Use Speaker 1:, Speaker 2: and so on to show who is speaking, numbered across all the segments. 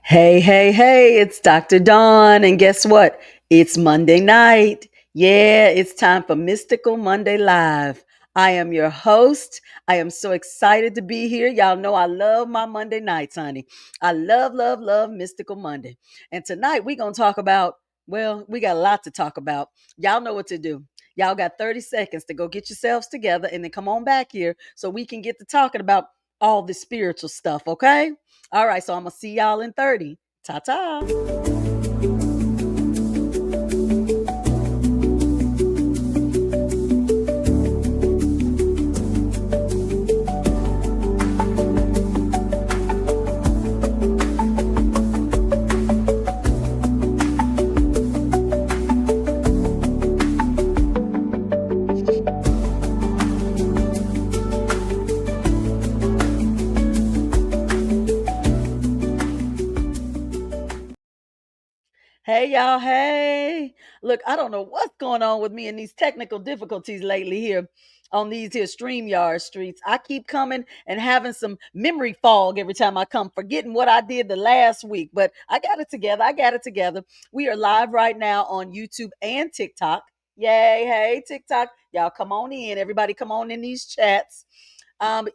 Speaker 1: Hey, hey, hey, it's Dr. Dawn. And guess what? It's Monday night. Yeah, it's time for Mystical Monday Live. I am your host. I am so excited to be here. Y'all know I love my Monday nights, honey. I love, love, love Mystical Monday. And tonight we're going to talk about, well, we got a lot to talk about. Y'all know what to do. Y'all got 30 seconds to go get yourselves together and then come on back here so we can get to talking about all the spiritual stuff, okay? All right, so I'm gonna see y'all in 30. Ta ta. Hey y'all, hey. Look, I don't know what's going on with me and these technical difficulties lately here on these here StreamYard streets. I keep coming and having some memory fog every time I come, forgetting what I did the last week. But I got it together. I got it together. We are live right now on YouTube and TikTok. Yay, hey, TikTok. Y'all come on in. Everybody come on in these chats.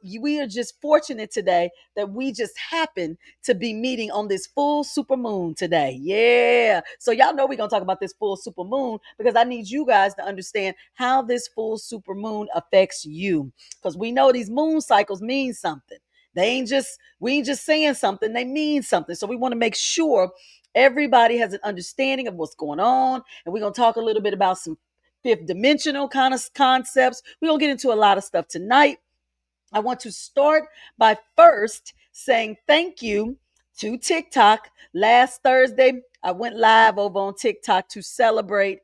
Speaker 1: We are just fortunate today that we just happen to be meeting on this full super moon today. Yeah. So y'all know we're going to talk about this full super moon because I need you guys to understand how this full super moon affects you. Because we know these moon cycles mean something. We ain't just saying something, they mean something. So we want to make sure everybody has an understanding of what's going on. And we're going to talk a little bit about some fifth dimensional kind of concepts. We're going to get into a lot of stuff tonight. I want to start by first saying thank you to TikTok. Last Thursday, I went live over on TikTok to celebrate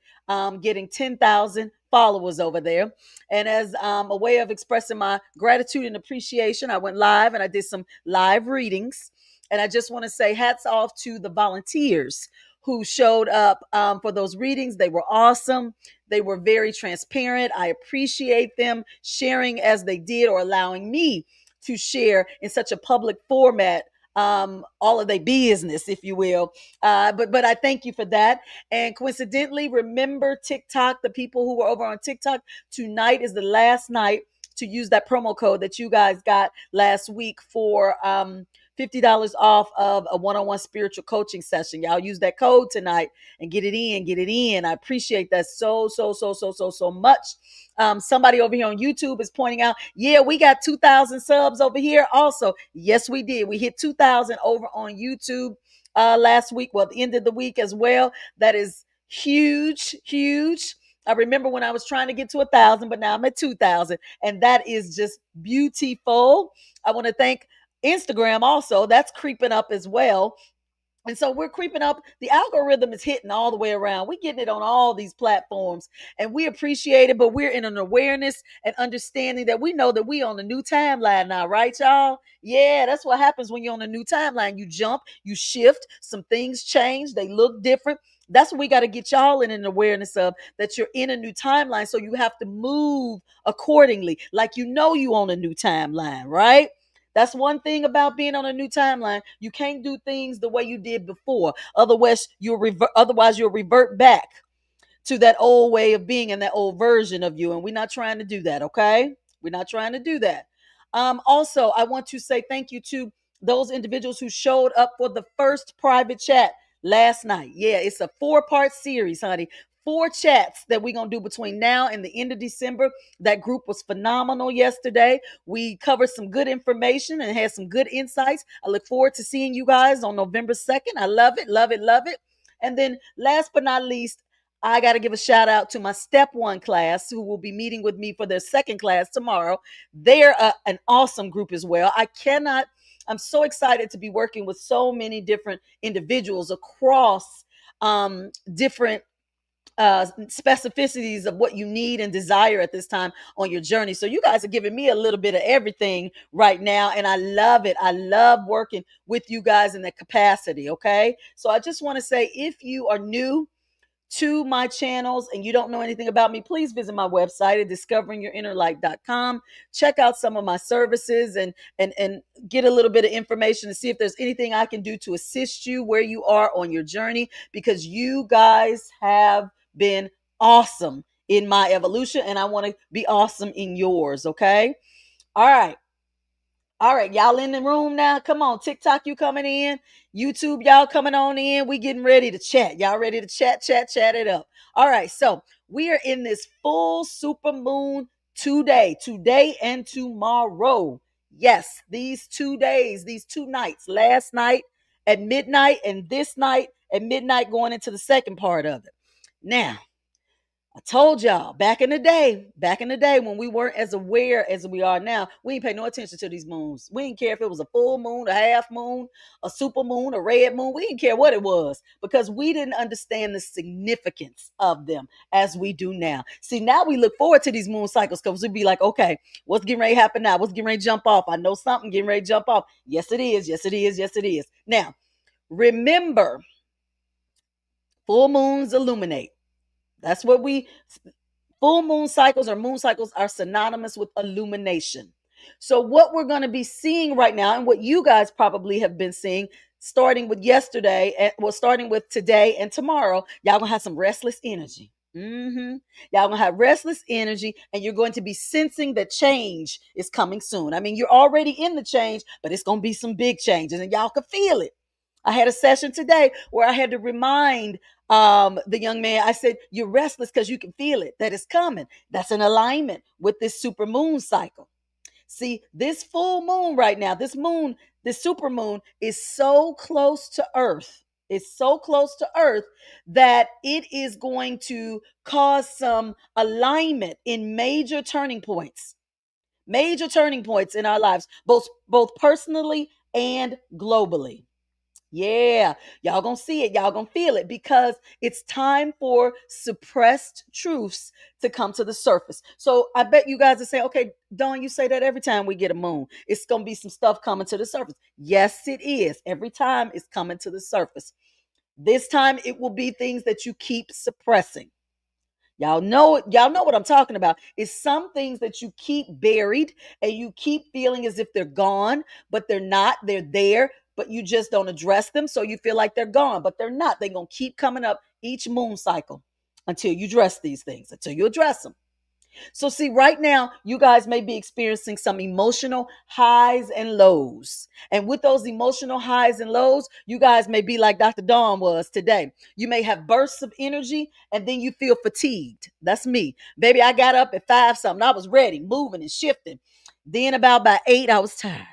Speaker 1: getting 10,000 followers over there. And as a way of expressing my gratitude and appreciation, I went live and I did some live readings. And I just want to say hats off to the volunteers who showed up for those readings. They were awesome. They were very transparent. I appreciate them sharing as they did or allowing me to share in such a public format all of their business, if you will. But I thank you for that. And coincidentally, remember TikTok, the people who were over on TikTok, tonight is the last night to use that promo code that you guys got last week for $50 off of a one-on-one spiritual coaching session. Y'all use that code tonight and get it in, get it in. I appreciate that so much. Somebody over here on YouTube is pointing out, yeah, we got 2,000 subs over here also. Yes, we did. We hit 2,000 over on YouTube last week. Well, at the end of the week as well. That is huge, huge. I remember when I was trying to get to 1,000, but now I'm at 2,000. And that is just beautiful. I want to thank Instagram also. That's creeping up as well. And so we're creeping up. The algorithm is hitting all the way around. We're getting it on all these platforms and we appreciate it, but we're in an awareness and understanding that we know that we on a new timeline now, right, y'all? Yeah, that's what happens when you're on a new timeline. You jump, you shift, some things change, they look different. That's what we got to get y'all in an awareness of, that you're in a new timeline. So you have to move accordingly, like you know you on a new timeline, right? That's one thing about being on a new timeline. You can't do things the way you did before. Otherwise you'll revert back to that old way of being and that old version of you. And we're not trying to do that, okay? We're not trying to do that. Also, I want to say thank you to those individuals who showed up for the first private chat last night. Yeah, it's a 4-part series, honey. 4 chats that we're going to do between now and the end of December. That group was phenomenal yesterday. We covered some good information and had some good insights. I look forward to seeing you guys on November 2nd. I love it, love it, love it. And then last but not least, I got to give a shout out to my step 1 class who will be meeting with me for their second class tomorrow. They're an awesome group as well. I'm so excited to be working with so many different individuals across different specificities of what you need and desire at this time on your journey. So you guys are giving me a little bit of everything right now. And I love it. I love working with you guys in that capacity. Okay. So I just want to say, if you are new to my channels and you don't know anything about me, please visit my website at discoveringyourinnerlight.com. Check out some of my services and get a little bit of information to see if there's anything I can do to assist you where you are on your journey, because you guys have been awesome in my evolution and I want to be awesome in yours. Okay. All right. All right, y'all in the room now. Come on, TikTok, you coming in. YouTube, y'all coming on in. We getting ready to chat. Y'all ready to chat it up. All right, so we are in this full super moon today and tomorrow. Yes, these 2 days, these 2 nights, last night at midnight and this night at midnight going into the second part of it. Now, I told y'all back in the day when we weren't as aware as we are now, we didn't pay no attention to these moons. We didn't care if it was a full moon, a half moon, a super moon, a red moon. We didn't care what it was because we didn't understand the significance of them as we do now. See, now we look forward to these moon cycles because we'd be like, okay, what's getting ready to happen now? What's getting ready to jump off? I know something getting ready to jump off. Yes, it is. Yes, it is. Yes, it is. Now, remember, full moons illuminate. That's what we full moon cycles or moon cycles are synonymous with illumination. So what we're going to be seeing right now, and what you guys probably have been seeing, starting with yesterday, starting with today and tomorrow, y'all gonna have some restless energy. Y'all gonna have restless energy, and you're going to be sensing that change is coming soon. I mean, you're already in the change, but it's gonna be some big changes, and y'all can feel it. I had a session today where I had to remind the young man. I said, you're restless because you can feel it, that it's coming. That's in alignment with this super moon cycle. See, this full moon right now, this super moon is so close to Earth. It's so close to Earth that it is going to cause some alignment in major turning points in our lives, both personally and globally. Yeah, y'all gonna see it, y'all gonna feel it, because it's time for suppressed truths to come to the surface. So I bet you guys are saying, okay, Dawn, you say that every time we get a moon, it's gonna be some stuff coming to the surface. Yes, it is. Every time it's coming to the surface. This time it will be things that you keep suppressing. Y'all know what I'm talking about. It's some things that you keep buried and you keep feeling as if they're gone, but they're not. They're there, but you just don't address them. So you feel like they're gone, but they're not. They're going to keep coming up each moon cycle until you address these things, until you address them. So, see, right now, you guys may be experiencing some emotional highs and lows. And with those emotional highs and lows, you guys may be like Dr. Dawn was today. You may have bursts of energy and then you feel fatigued. That's me. Baby, I got up at 5 something. I was ready, moving and shifting. Then about by 8, I was tired.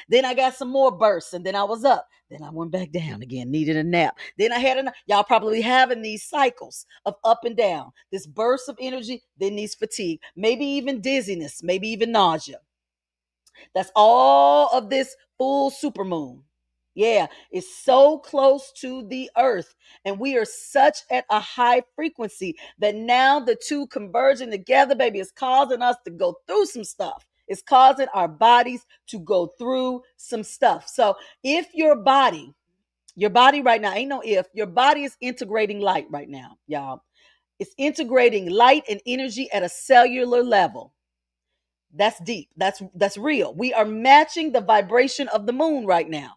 Speaker 1: Then I got some more bursts and then I was up. Then I went back down again, needed a nap. Then I had y'all probably having these cycles of up and down, this burst of energy, then these fatigue, maybe even dizziness, maybe even nausea. That's all of this full supermoon. Yeah, it's so close to the earth, and we are such at a high frequency that now the two converging together, baby, is causing us to go through some stuff. It's causing our bodies to go through some stuff. So if your body right now, ain't no if, your body is integrating light right now, y'all. It's integrating light and energy at a cellular level. That's deep. That's real. We are matching the vibration of the moon right now.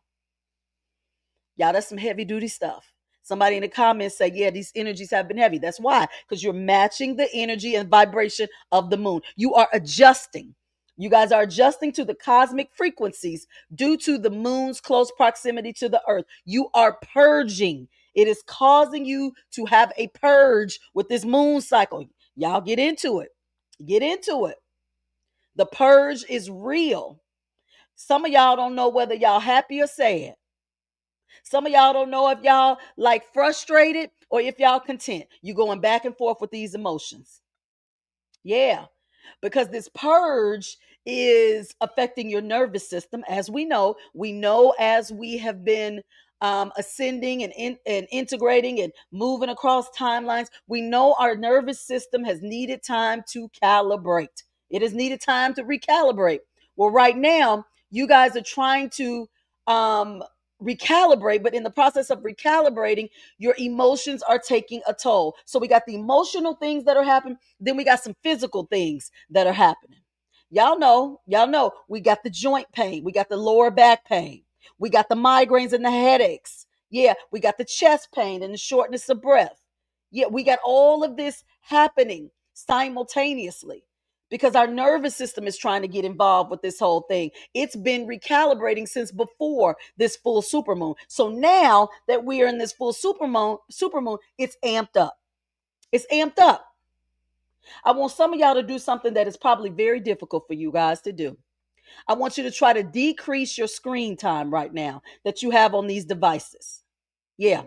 Speaker 1: Y'all, that's some heavy duty stuff. Somebody in the comments say, yeah, these energies have been heavy. That's why, because you're matching the energy and vibration of the moon. You are adjusting. You guys are adjusting to the cosmic frequencies due to the moon's close proximity to the earth. You are purging. It is causing you to have a purge with this moon cycle. Y'all get into it. Get into it. The purge is real. Some of y'all don't know whether y'all happy or sad. Some of y'all don't know if y'all like frustrated or if y'all content. You going back and forth with these emotions. Yeah, because this purge is affecting your nervous system. As we know as we have been ascending and integrating and moving across timelines, we know our nervous system has needed time to calibrate. It has needed time to recalibrate. Well, right now, you guys are trying to um, recalibrate, but in the process of recalibrating, your emotions are taking a toll. So we got the emotional things that are happening, then we got some physical things that are happening. Y'all know, we got the joint pain, we got the lower back pain, we got the migraines and the headaches. Yeah, we got the chest pain and the shortness of breath. Yeah, we got all of this happening simultaneously because our nervous system is trying to get involved with this whole thing. It's been recalibrating since before this full supermoon. So now that we are in this full supermoon, it's amped up. It's amped up. I want some of y'all to do something that is probably very difficult for you guys to do. I want you to try to decrease your screen time right now that you have on these devices. Yeah.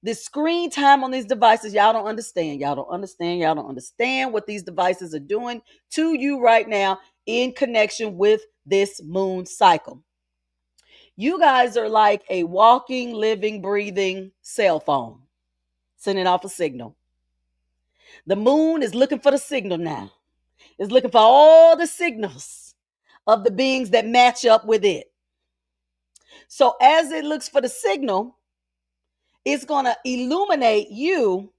Speaker 1: This screen time on these devices, y'all don't understand. Y'all don't understand. Y'all don't understand what these devices are doing to you right now in connection with this moon cycle. You guys are like a walking, living, breathing cell phone sending off a signal. The moon is looking for the signal now. It's looking for all the signals of the beings that match up with it. So as it looks for the signal, it's going to illuminate you.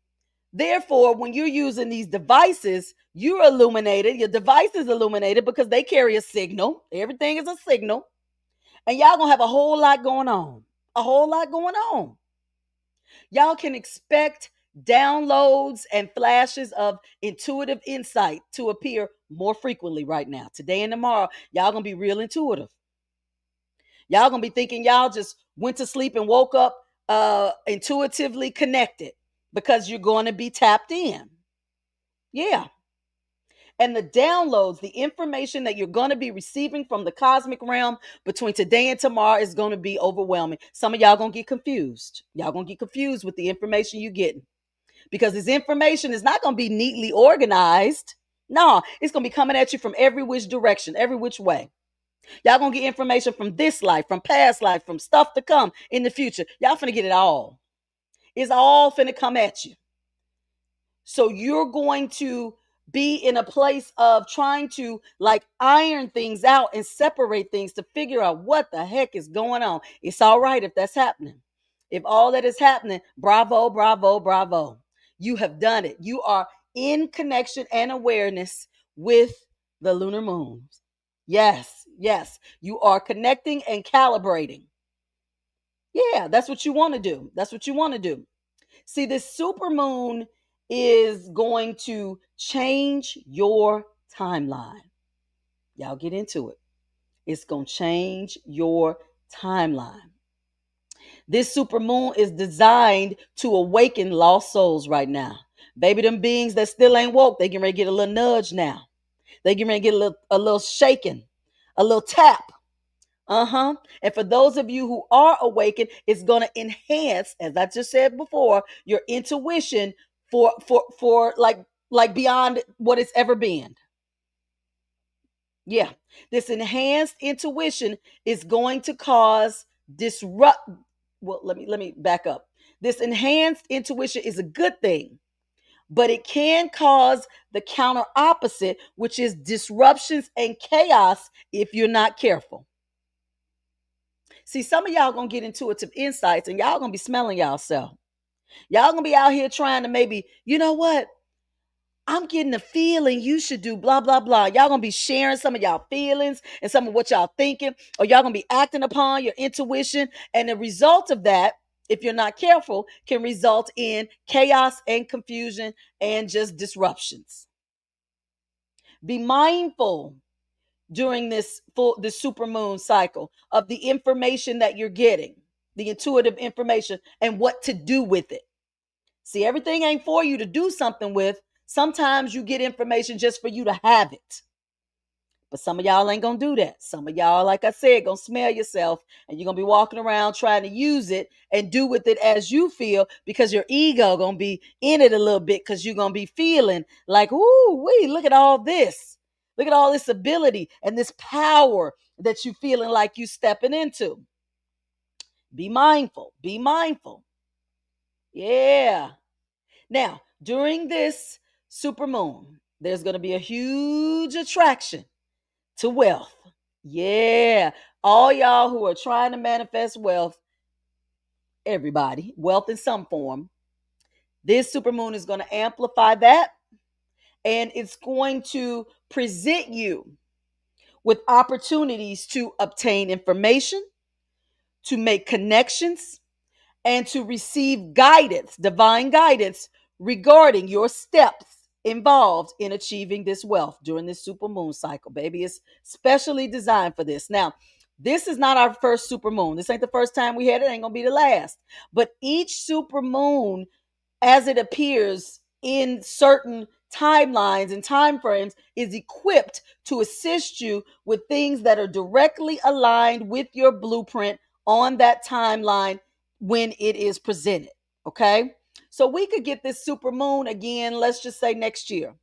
Speaker 1: Therefore, when you're using these devices, you're illuminated. Your device is illuminated because they carry a signal. Everything is a signal. And y'all going to have a whole lot going on. A whole lot going on. Y'all can expect downloads and flashes of intuitive insight to appear more frequently right now. Today and tomorrow, y'all going to be real intuitive. Y'all going to be thinking y'all just went to sleep and woke up intuitively connected because you're going to be tapped in. Yeah. And the downloads, the information that you're going to be receiving from the cosmic realm between today and tomorrow is going to be overwhelming. Some of y'all going to get confused. Y'all going to get confused with the information you're getting because this information is not going to be neatly organized. No, it's going to be coming at you from every which direction, every which way. Y'all going to get information from this life, from past life, from stuff to come in the future. Y'all finna get it all. It's all finna come at you. So you're going to be in a place of trying to like iron things out and separate things to figure out what the heck is going on. It's all right if that's happening. If all that is happening, bravo, bravo, bravo. You have done it. You are in connection and awareness with the lunar moons. Yes, yes. You are connecting and calibrating. Yeah, that's what you want to do. That's what you want to do. See, this super moon is going to change your timeline. Y'all get into it. It's going to change your timeline. This super moon is designed to awaken lost souls right now. Baby, them beings that still ain't woke, they can ready to get a little nudge now. They can ready to get a little shaking, a little tap. Uh-huh. And for those of you who are awakened, it's going to enhance, as I just said before, your intuition for like beyond what it's ever been. Yeah. This enhanced intuition is going to cause disrupt well, let me back up. This enhanced intuition is a good thing, but it can cause the counter opposite, which is disruptions and chaos if you're not careful. See, some of y'all gonna get intuitive insights and y'all gonna be smelling y'allself. Y'all gonna be out here trying to maybe, you know what? I'm getting a feeling you should do blah, blah, blah. Y'all gonna be sharing some of y'all feelings and some of what y'all thinking, or y'all gonna be acting upon your intuition. And the result of that, if you're not careful, can result in chaos and confusion and just disruptions. Be mindful during this super moon cycle of the information that you're getting, the intuitive information and what to do with it. See, everything ain't for you to do something with. Sometimes you get information just for you to have it. But some of y'all ain't gonna do that. Some of y'all, like I said, gonna smell yourself and you're gonna be walking around trying to use it and do with it as you feel because your ego gonna be in it a little bit because you're gonna be feeling like, ooh, wee, look at all this. Look at all this ability and this power that you feeling like you stepping into. Be mindful. Be mindful. Yeah. Now, during this super moon, there's going to be a huge attraction to wealth. Yeah. All y'all who are trying to manifest wealth, everybody, wealth in some form, this supermoon is going to amplify that, and it's going to present you with opportunities to obtain information, to make connections, and to receive guidance, divine guidance regarding your steps involved in achieving this wealth during this super moon cycle, baby. It's specially designed for this. Now, this is not our first super moon. This ain't the first time we had it, ain't gonna be the last. But each super moon, as it appears in certain timelines and time frames, is equipped to assist you with things that are directly aligned with your blueprint on that timeline when it is presented. Okay, so we could get this super moon again, let's just say next year,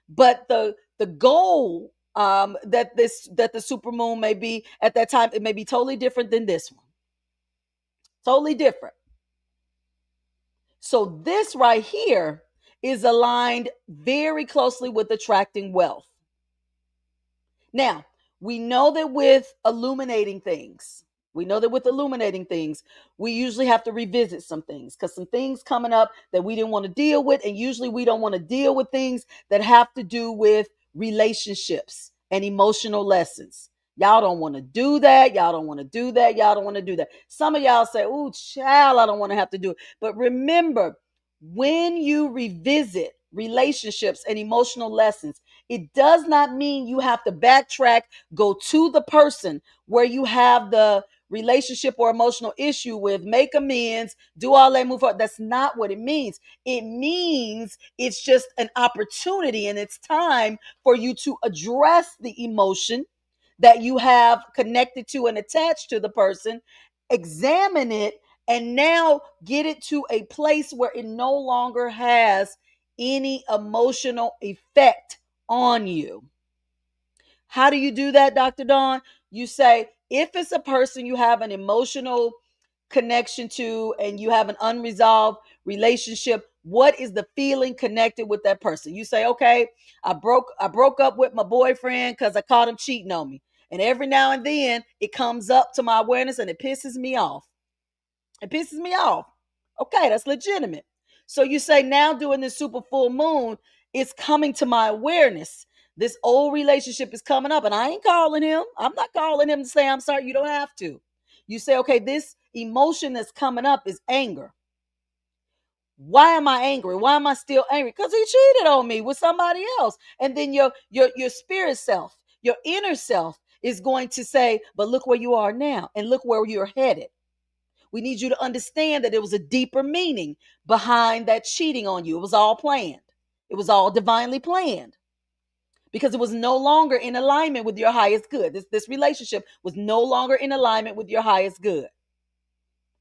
Speaker 1: but the goal, that the super moon may be at that time, it may be totally different than this one, totally different. So this right here is aligned very closely with attracting wealth. Now, we know that with illuminating things, we usually have to revisit some things because some things coming up that we didn't want to deal with. And usually we don't want to deal with things that have to do with relationships and emotional lessons. Y'all don't want to do that. Y'all don't want to do that. Y'all don't want to do that. Some of y'all say, "Oh, child, I don't want to have to do it." But remember, when you revisit relationships and emotional lessons, it does not mean you have to backtrack, go to the person where you have the relationship or emotional issue with, make amends, do all that, move forward. That's not what it means. It means it's just an opportunity and it's time for you to address the emotion that you have connected to and attached to the person, examine it, and now get it to a place where it no longer has any emotional effect on you. How do you do that, Dr. Dawn? You say, if it's a person you have an emotional connection to and you have an unresolved relationship, what is the feeling connected with that person? You say, okay, I broke up with my boyfriend because I caught him cheating on me. And every now and then it comes up to my awareness and it pisses me off. It pisses me off. Okay, that's legitimate. So you say, now during this super full moon, it's coming to my awareness. This old relationship is coming up, and I ain't calling him. I'm not calling him to say I'm sorry. You don't have to. You say, okay, this emotion that's coming up is anger. Why am I angry? Why am I still angry? Because he cheated on me with somebody else. And then your spirit self, your inner self is going to say, but look where you are now and look where you're headed. We need you to understand that there was a deeper meaning behind that cheating on you. It was all planned. It was all divinely planned because it was no longer in alignment with your highest good. This relationship was no longer in alignment with your highest good.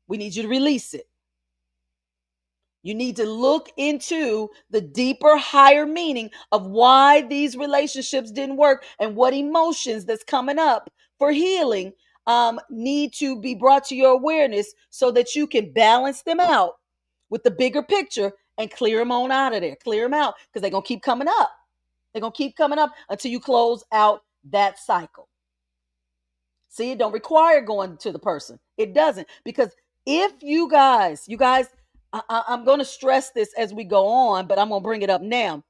Speaker 1: We need you to release it. You need to look into the deeper, higher meaning of why these relationships didn't work and what emotions that's coming up for healing need to be brought to your awareness so that you can balance them out with the bigger picture and clear them on out of there. Clear them out because they're going to keep coming up. They're going to keep coming up until you close out that cycle. See, it don't require going to the person. It doesn't. Because if you guys, I'm going to stress this as we go on, but I'm going to bring it up now.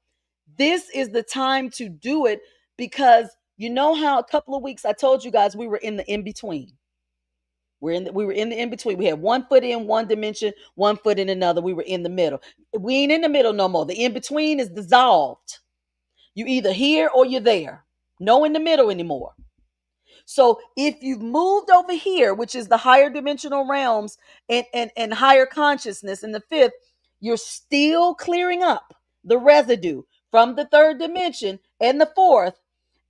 Speaker 1: This is the time to do it because you know how a couple of weeks I told you guys we were in the in between. We were in the in between. We had one foot in one dimension, one foot in another. We were in the middle. We ain't in the middle no more. The in between is dissolved. You either here or you're there. No in the middle anymore. So if you've moved over here, which is the higher dimensional realms and higher consciousness in the fifth, you're still clearing up the residue from the third dimension and the fourth.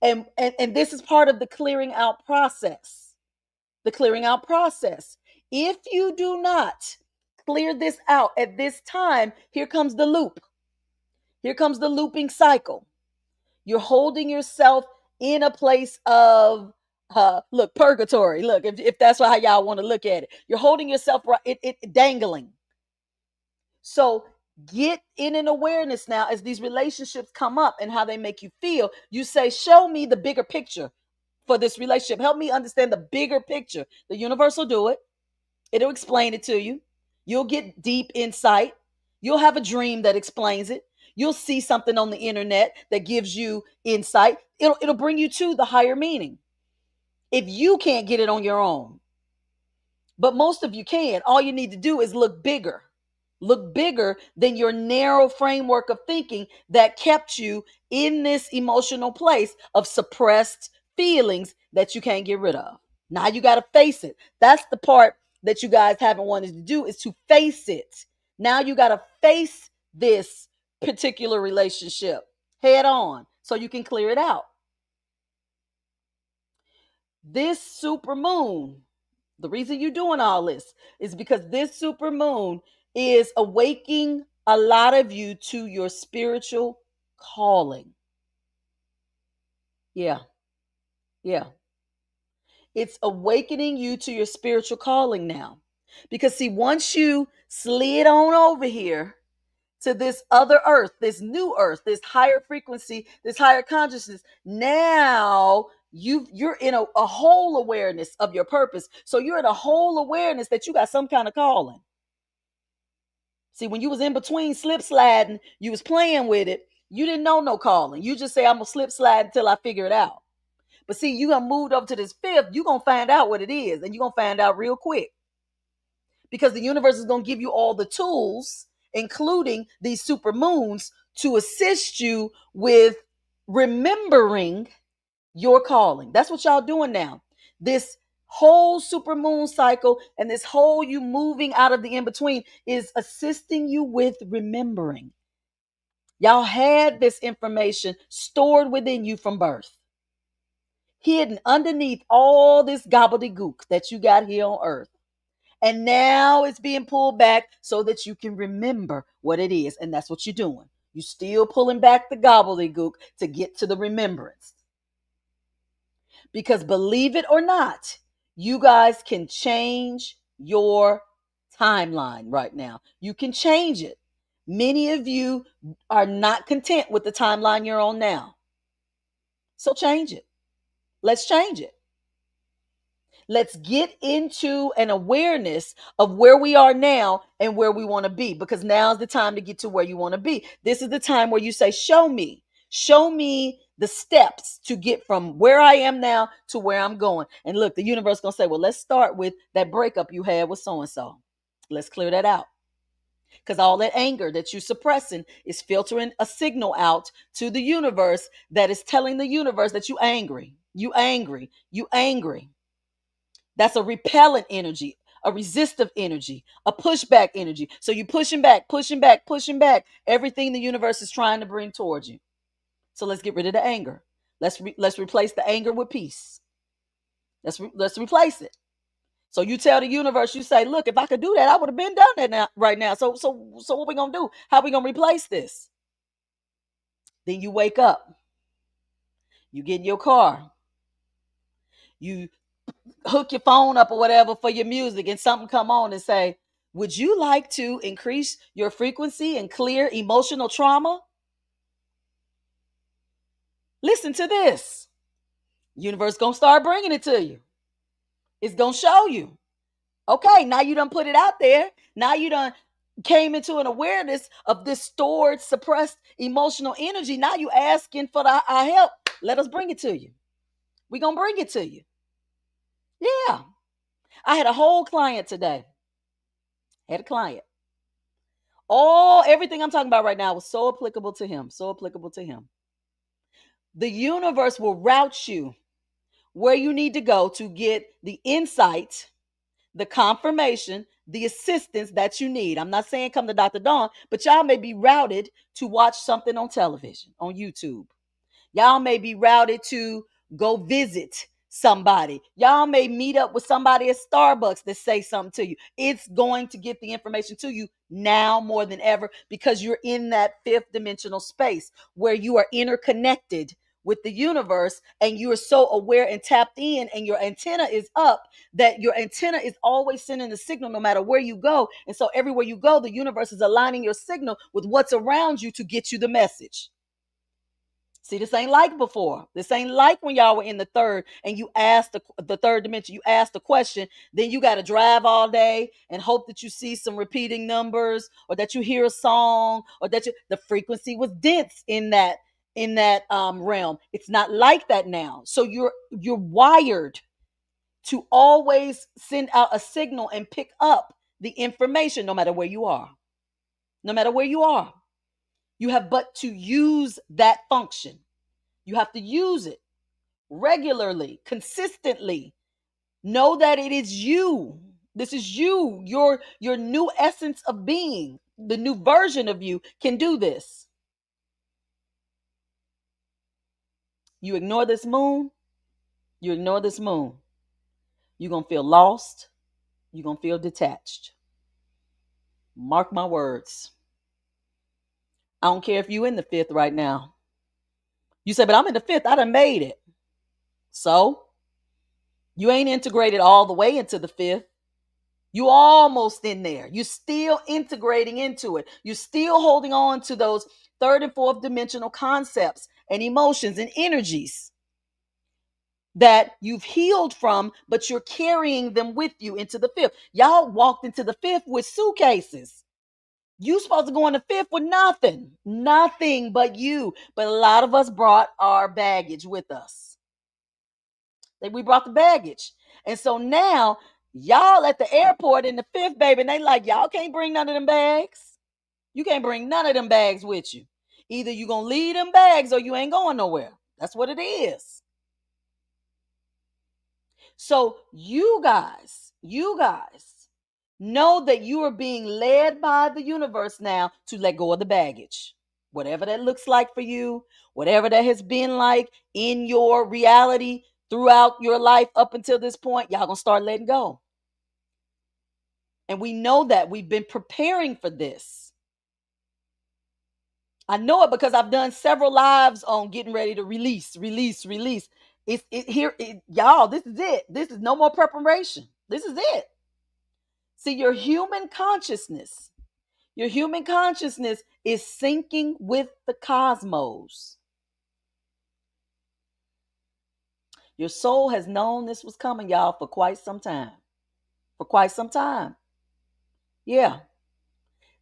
Speaker 1: And this is part of the clearing out process. The clearing out process. If you do not clear this out at this time, here comes the loop. Here comes the looping cycle. You're holding yourself in a place of look, purgatory. Look, if that's how y'all want to look at it, you're holding yourself right, it dangling. So get in an awareness now as these relationships come up and how they make you feel. You say, show me the bigger picture for this relationship. Help me understand the bigger picture. The universe will do it. It'll explain it to you. You'll get deep insight. You'll have a dream that explains it. You'll see something on the internet that gives you insight. It'll bring you to the higher meaning. If you can't get it on your own, but most of you can, all you need to do is look bigger. Look bigger than your narrow framework of thinking that kept you in this emotional place of suppressed feelings that you can't get rid of. Now you got to face it. That's the part that you guys haven't wanted to do, is to face it. Now you got to face this particular relationship head on so you can clear it out. This super moon, the reason you're doing all this is because this super moon is awaking a lot of you to your spiritual calling. Yeah. Yeah. It's awakening you to your spiritual calling now. Because see, once you slid on over here to this other earth, this new earth, this higher frequency, this higher consciousness, now you're in a whole awareness of your purpose. So you're in a whole awareness that you got some kind of calling. See, when you was in between slip sliding, you was playing with it. You didn't know no calling. You just say, I'm gonna slip slide until I figure it out. But see, you gonna move up to this fifth, you're gonna find out what it is, and you're gonna find out real quick. Because the universe is gonna give you all the tools, including these super moons, to assist you with remembering your calling. That's what y'all doing now. This whole super moon cycle and this whole you moving out of the in between is assisting you with remembering. Y'all had this information stored within you from birth, hidden underneath all this gobbledygook that you got here on earth. And now it's being pulled back so that you can remember what it is. And that's what you're doing. You're still pulling back the gobbledygook to get to the remembrance. Because believe it or not, you guys can change your timeline right now. You can change it. Many of you are not content with the timeline you're on now. So change it. Let's change it. Let's get into an awareness of where we are now and where we want to be, because now's the time to get to where you want to be. This is the time where you say, show me the steps to get from where I am now to where I'm going. And look, the universe is going to say, well, let's start with that breakup you had with so-and-so. Let's clear that out. Because all that anger that you're suppressing is filtering a signal out to the universe that is telling the universe that you angry, you angry, you angry. That's a repellent energy, a resistive energy, a pushback energy. So you're pushing back, pushing back, pushing back everything the universe is trying to bring towards you. So let's get rid of the anger. Let's replace the anger with peace. Let's replace it. So you tell the universe, you say, look, if I could do that, I would have been done that now, right now. So what we gonna do? How we gonna replace this? Then you wake up. You get in your car. You hook your phone up or whatever for your music, and something come on and say, would you like to increase your frequency and clear emotional trauma? Listen to this. Universe gonna start bringing it to you. It's gonna show you. Okay, now you done put it out there. Now you done came into an awareness of this stored, suppressed emotional energy. Now you asking for our help. Let us bring it to you. We gonna bring it to you. Yeah. I had a whole client today. Had a client. Everything I'm talking about right now was so applicable to him. So applicable to him. The universe will route you where you need to go to get the insight, the confirmation, the assistance that you need. I'm not saying come to Dr. Dawn, but y'all may be routed to watch something on television, on YouTube. Y'all may be routed to go visit somebody. Y'all may meet up with somebody at Starbucks that say something to you. It's going to get the information to you now more than ever, because you're in that fifth dimensional space where you are interconnected with the universe, and you are so aware and tapped in, and your antenna is up, that your antenna is always sending the signal no matter where you go. And so everywhere you go, the universe is aligning your signal with what's around you to get you the message. See, this ain't like before. This ain't like when y'all were in the third and you asked the third dimension, you asked the question, then you got to drive all day and hope that you see some repeating numbers or that you hear a song or that the frequency was dense in that realm. It's not like that now. So you're wired to always send out a signal and pick up the information no matter where you are. No matter where you are. You have but to use that function. You have to use it regularly, consistently. Know that it is you. This is you, your new essence of being. The new version of you can do this. You ignore this moon, you ignore this moon. You're going to feel lost. You're going to feel detached. Mark my words. I don't care if you're in the fifth right now. You say, but I'm in the fifth. I done made it. So you ain't integrated all the way into the fifth. You almost in there. You're still integrating into it. You're still holding on to those third and fourth dimensional concepts and emotions and energies that you've healed from, but you're carrying them with you into the fifth. Y'all walked into the fifth with suitcases. You supposed to go in the fifth with nothing but you. But a lot of us brought our baggage with us. We brought the baggage. And so now y'all at the airport in the fifth, baby, and they like, y'all can't bring none of them bags. You can't bring none of them bags with you. Either you going to leave them bags or you ain't going nowhere. That's what it is. So you guys know that you are being led by the universe now to let go of the baggage. Whatever that looks like for you, whatever that has been like in your reality throughout your life up until this point, y'all gonna start letting go. And we know that we've been preparing for this. I know it because I've done several lives on getting ready to release. Y'all, this is it. This is no more preparation. This is it. See, your human consciousness is syncing with the cosmos. Your soul has known this was coming, y'all, for quite some time. For quite some time. Yeah.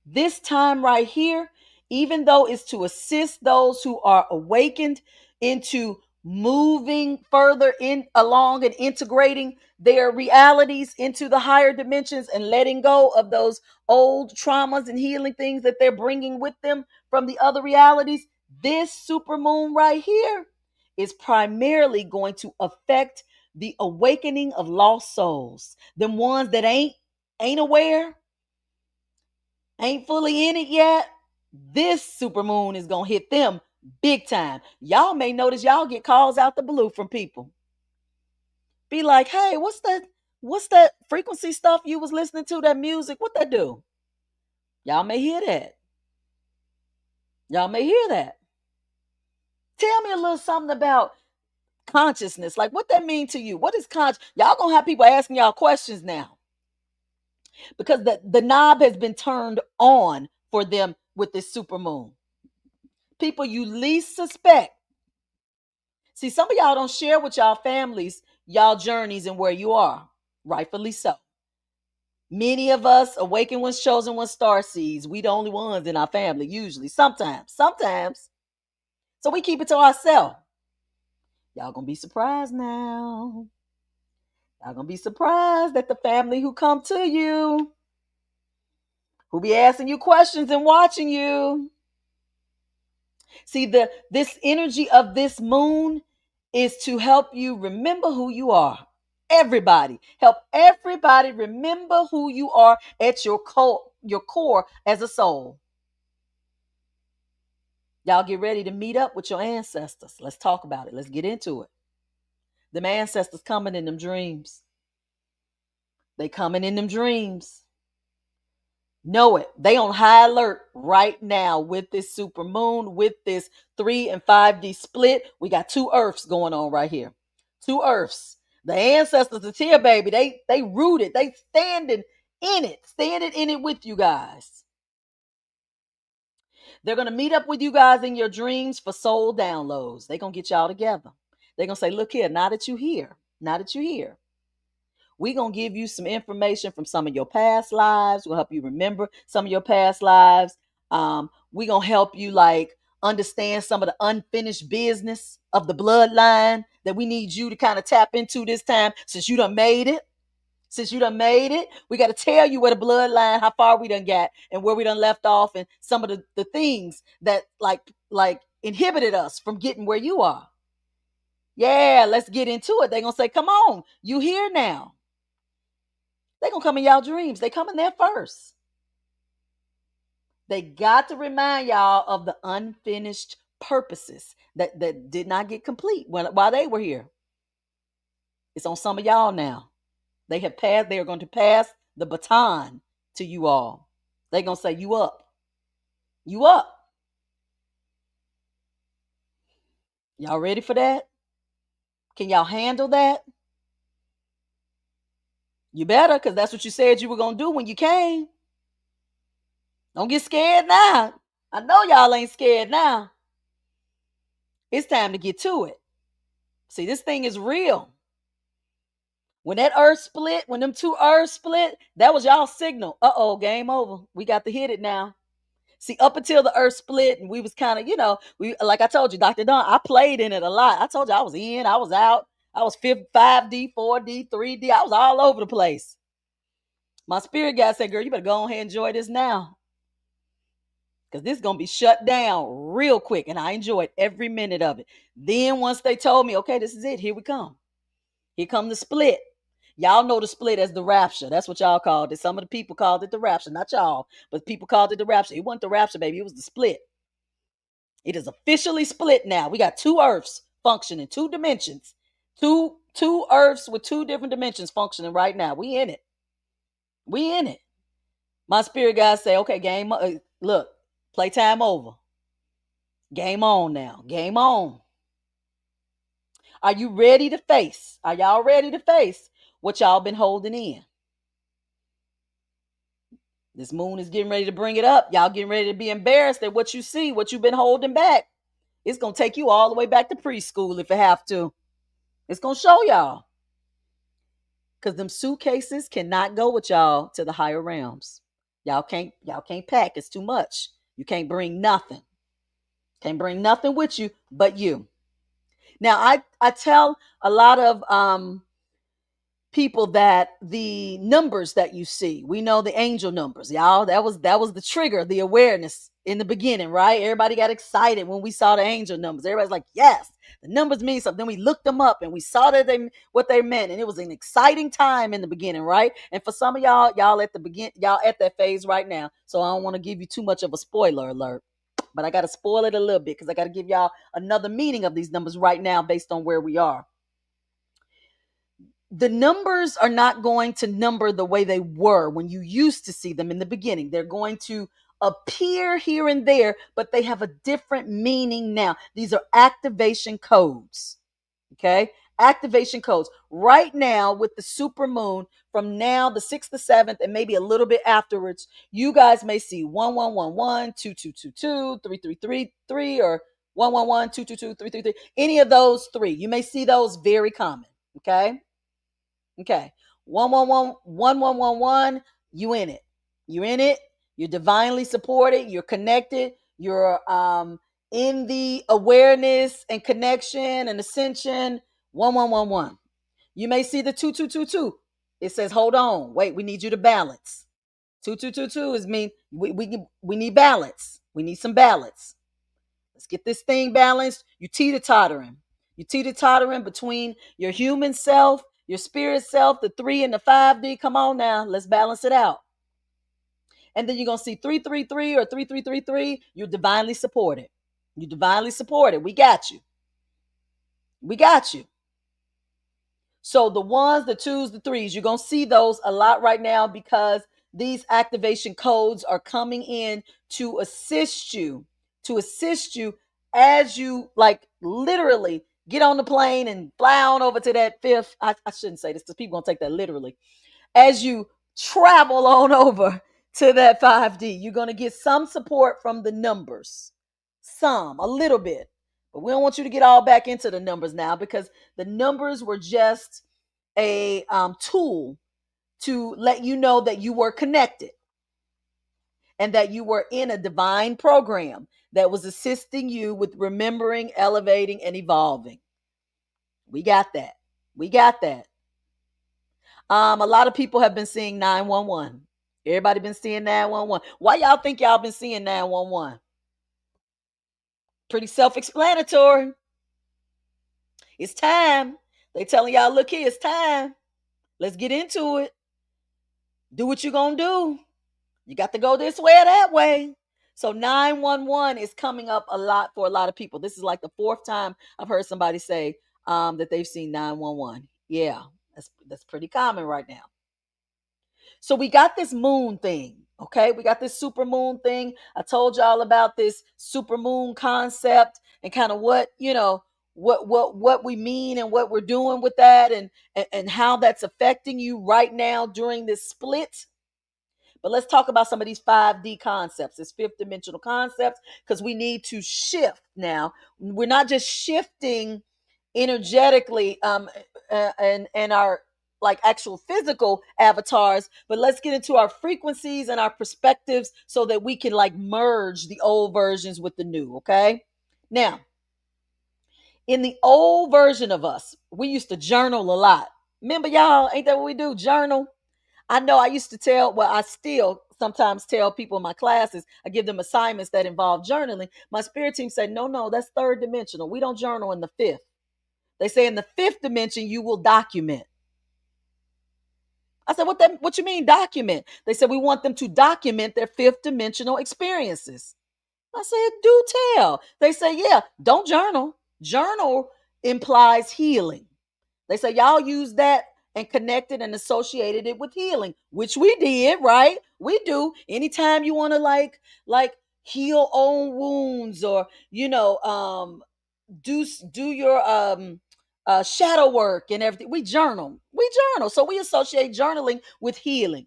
Speaker 1: This time right here, even though it's to assist those who are awakened into moving further in along and integrating their realities into the higher dimensions and letting go of those old traumas and healing things that they're bringing with them from the other realities, this super moon right here is primarily going to affect the awakening of lost souls, them ones that ain't aware, ain't fully in it yet. This super moon is gonna hit them big time. Y'all may notice y'all get calls out the blue from people. Be like, hey, what's that frequency stuff you was listening to, that music? What that do? Y'all may hear that. Y'all may hear that. Tell me a little something about consciousness. Like, what that mean to you? What is conscious? Y'all gonna have people asking y'all questions now. Because the knob has been turned on for them with this super moon. People you least suspect. See, some of y'all don't share with y'all families y'all journeys and where you are. Rightfully so. Many of us, awakened ones, chosen ones, star seeds, we the only ones in our family, usually. Sometimes. So we keep it to ourselves. Y'all gonna be surprised now. Y'all gonna be surprised at the family who come to you, who be asking you questions and watching you. See, this energy of this moon is to help you remember who you are. Help everybody remember who you are at your core as a soul. Y'all get ready to meet up with your ancestors. Let's talk about it. Let's get into it. Them ancestors coming in them dreams. They coming in them dreams. Know it. They on high alert right now with this super moon, with this 3 and 5D split. We got two earths going on right here. Two earths. The ancestors is here, baby. They rooted. They standing in it with you guys. They're going to meet up with you guys in your dreams for soul downloads. They're going to get y'all together. They're going to say, look here, now that you're here, now that you're here, we're going to give you some information from some of your past lives. We'll help you remember some of your past lives. We're going to help you like understand some of the unfinished business of the bloodline that we need you to kind of tap into this time since you done made it. Since you done made it, we got to tell you where the bloodline, how far we done got and where we done left off and some of the things that like inhibited us from getting where you are. Yeah, let's get into it. They're going to say, come on, you here now. They're going to come in y'all dreams. They come in there first. They got to remind y'all of the unfinished purposes that did not get complete while they were here. It's on some of y'all now. They are going to pass the baton to you all. They're going to say, you up. You up. Y'all ready for that? Can y'all handle that? You better, because that's what you said you were going to do when you came. Don't get scared now. I know y'all ain't scared now. It's time to get to it. See, this thing is real. When that earth split, when them two earths split, that was y'all signal. Uh-oh, game over. We got to hit it now. See, up until the earth split and we was kind of, we like I told you, Dr. Don, I played in it a lot. I told you I was in, I was out. I was 5D, 4D, 3D. I was all over the place. My spirit guy said, girl, you better go ahead and enjoy this now. Because this is going to be shut down real quick. And I enjoyed every minute of it. Then once they told me, okay, this is it. Here we come. Here come the split. Y'all know the split as the rapture. That's what y'all called it. Some of the people called it the rapture. Not y'all, but people called it the rapture. It wasn't the rapture, baby. It was the split. It is officially split now. We got two earths functioning, two dimensions. Two earths with two different dimensions functioning right now. We in it. We in it. My spirit guys say, okay, game, look, playtime over. Game on now. Game on. Are you ready to face? Are y'all ready to face what y'all been holding in? This moon is getting ready to bring it up. Y'all getting ready to be embarrassed at what you see, what you've been holding back. It's going to take you all the way back to preschool if it have to. It's going to show y'all. Because them suitcases cannot go with y'all to the higher realms. Y'all can't pack. It's too much. You can't bring nothing. Can't bring nothing with you but you. Now, I tell a lot of people that the numbers that you see, we know the angel numbers, y'all. That was the trigger, the awareness in the beginning, right? Everybody got excited when we saw the angel numbers. Everybody's like, yes, the numbers mean something. Then we looked them up and we saw that what they meant, and it was an exciting time in the beginning, right? And for some of y'all at that phase right now. So I don't want to give you too much of a spoiler alert. But I got to spoil it a little bit because I got to give y'all another meaning of these numbers right now based on where we are. The numbers are not going to number the way they were when you used to see them in the beginning. They're going to appear here and there, but they have a different meaning now. These are activation codes. Okay? Activation codes. Right now, with the super moon, from now, the 6th to 7th, and maybe a little bit afterwards, you guys may see 1111, 2222, 3333, or 111, 222, 333. Any of those three. You may see those very common. Okay? Okay. 111, 1111, you in it. You're in it. You're divinely supported. You're connected. You're in the awareness and connection and ascension. 1111. You may see the 2222. It says, hold on. Wait, we need you to balance. 2222 is mean we need balance. We need some balance. Let's get this thing balanced. You teeter-tottering. You teeter-tottering between your human self, your spirit self, the 3 and the 5D. Come on now. Let's balance it out. And then you're going to see 333 or 3333. You're divinely supported. You're divinely supported. We got you. We got you. So the 1s, the 2s, the 3s, you're going to see those a lot right now because these activation codes are coming in to assist you as you like literally get on the plane and fly on over to that 5th. I shouldn't say this because people going to take that literally. As you travel on over to that 5D. You're going to get some support from the numbers, a little bit. But we don't want you to get all back into the numbers now, because the numbers were just a tool to let you know that you were connected and that you were in a divine program that was assisting you with remembering, elevating, and evolving. We got that. We got that. A lot of people have been seeing 911. Everybody been seeing 911. Why y'all think y'all been seeing 911? Pretty self-explanatory. It's time. They telling y'all, look here, it's time. Let's get into it. Do what you gonna do. You got to go this way or that way. So 911 is coming up a lot for a lot of people. This is like the fourth time I've heard somebody say that they've seen 911. Yeah, that's pretty common right now. So we got this moon thing. Okay, we got this super moon thing. I told y'all about this super moon concept and kind of what, what we mean and what we're doing with that, and how that's affecting you right now during this split. But let's talk about some of these 5D concepts, this fifth dimensional concepts, because we need to shift now. We're not just shifting energetically and our like actual physical avatars, but let's get into our frequencies and our perspectives so that we can like merge the old versions with the new. Okay. Now, in the old version of us, we used to journal a lot. Remember, y'all, ain't that what we do? Journal. I know I used to I still sometimes tell people in my classes, I give them assignments that involve journaling. My spirit team said, no, that's third dimensional. We don't journal in the fifth. They say in the fifth dimension, you will document. I said, what you mean document? They said, we want them to document their fifth dimensional experiences. I said, do tell. They say, yeah, don't journal. Journal implies healing. They say, y'all use that and connected and associated it with healing, which we did, right? We do. Anytime you want to like heal old wounds, or do your shadow work and everything, we journal. So we associate journaling with healing.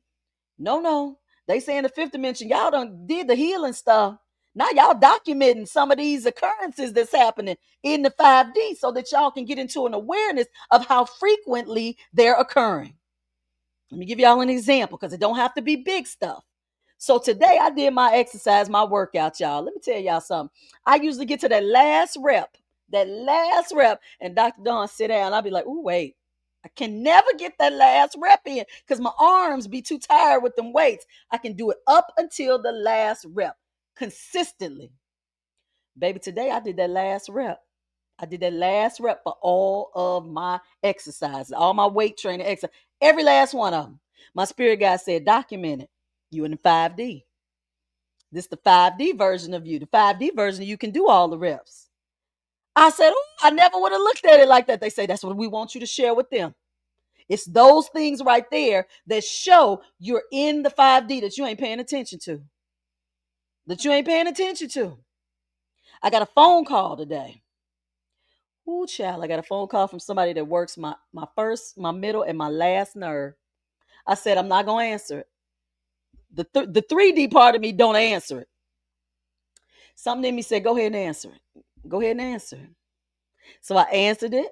Speaker 1: No, they say in the fifth dimension, y'all done did the healing stuff. Now y'all documenting some of these occurrences that's happening in the 5D so that y'all can get into an awareness of how frequently they're occurring. Let me give y'all an example, because it don't have to be big stuff. So today I did my exercise, my workout, y'all. Let me tell y'all something. I usually get to that last rep, and Dr. Dawn sit down. I'll be like, ooh, wait. I can never get that last rep in because my arms be too tired with them weights. I can do it up until the last rep consistently. Baby, today I did that last rep. I did that last rep for all of my exercises, all my weight training exercise, every last one of them. My spirit guide said, document it. You in the 5D. This is the 5D version of you. The 5D version, you can do all the reps. I said, oh, I never would have looked at it like that. They say that's what we want you to share with them. It's those things right there that show you're in the 5D that you ain't paying attention to. I got a phone call today. Ooh, child, I got a phone call from somebody that works my first, my middle, and my last nerve. I said, I'm not going to answer it. The 3D part of me don't answer it. Something in me said, go ahead and answer it. Go ahead and answer it. So I answered it.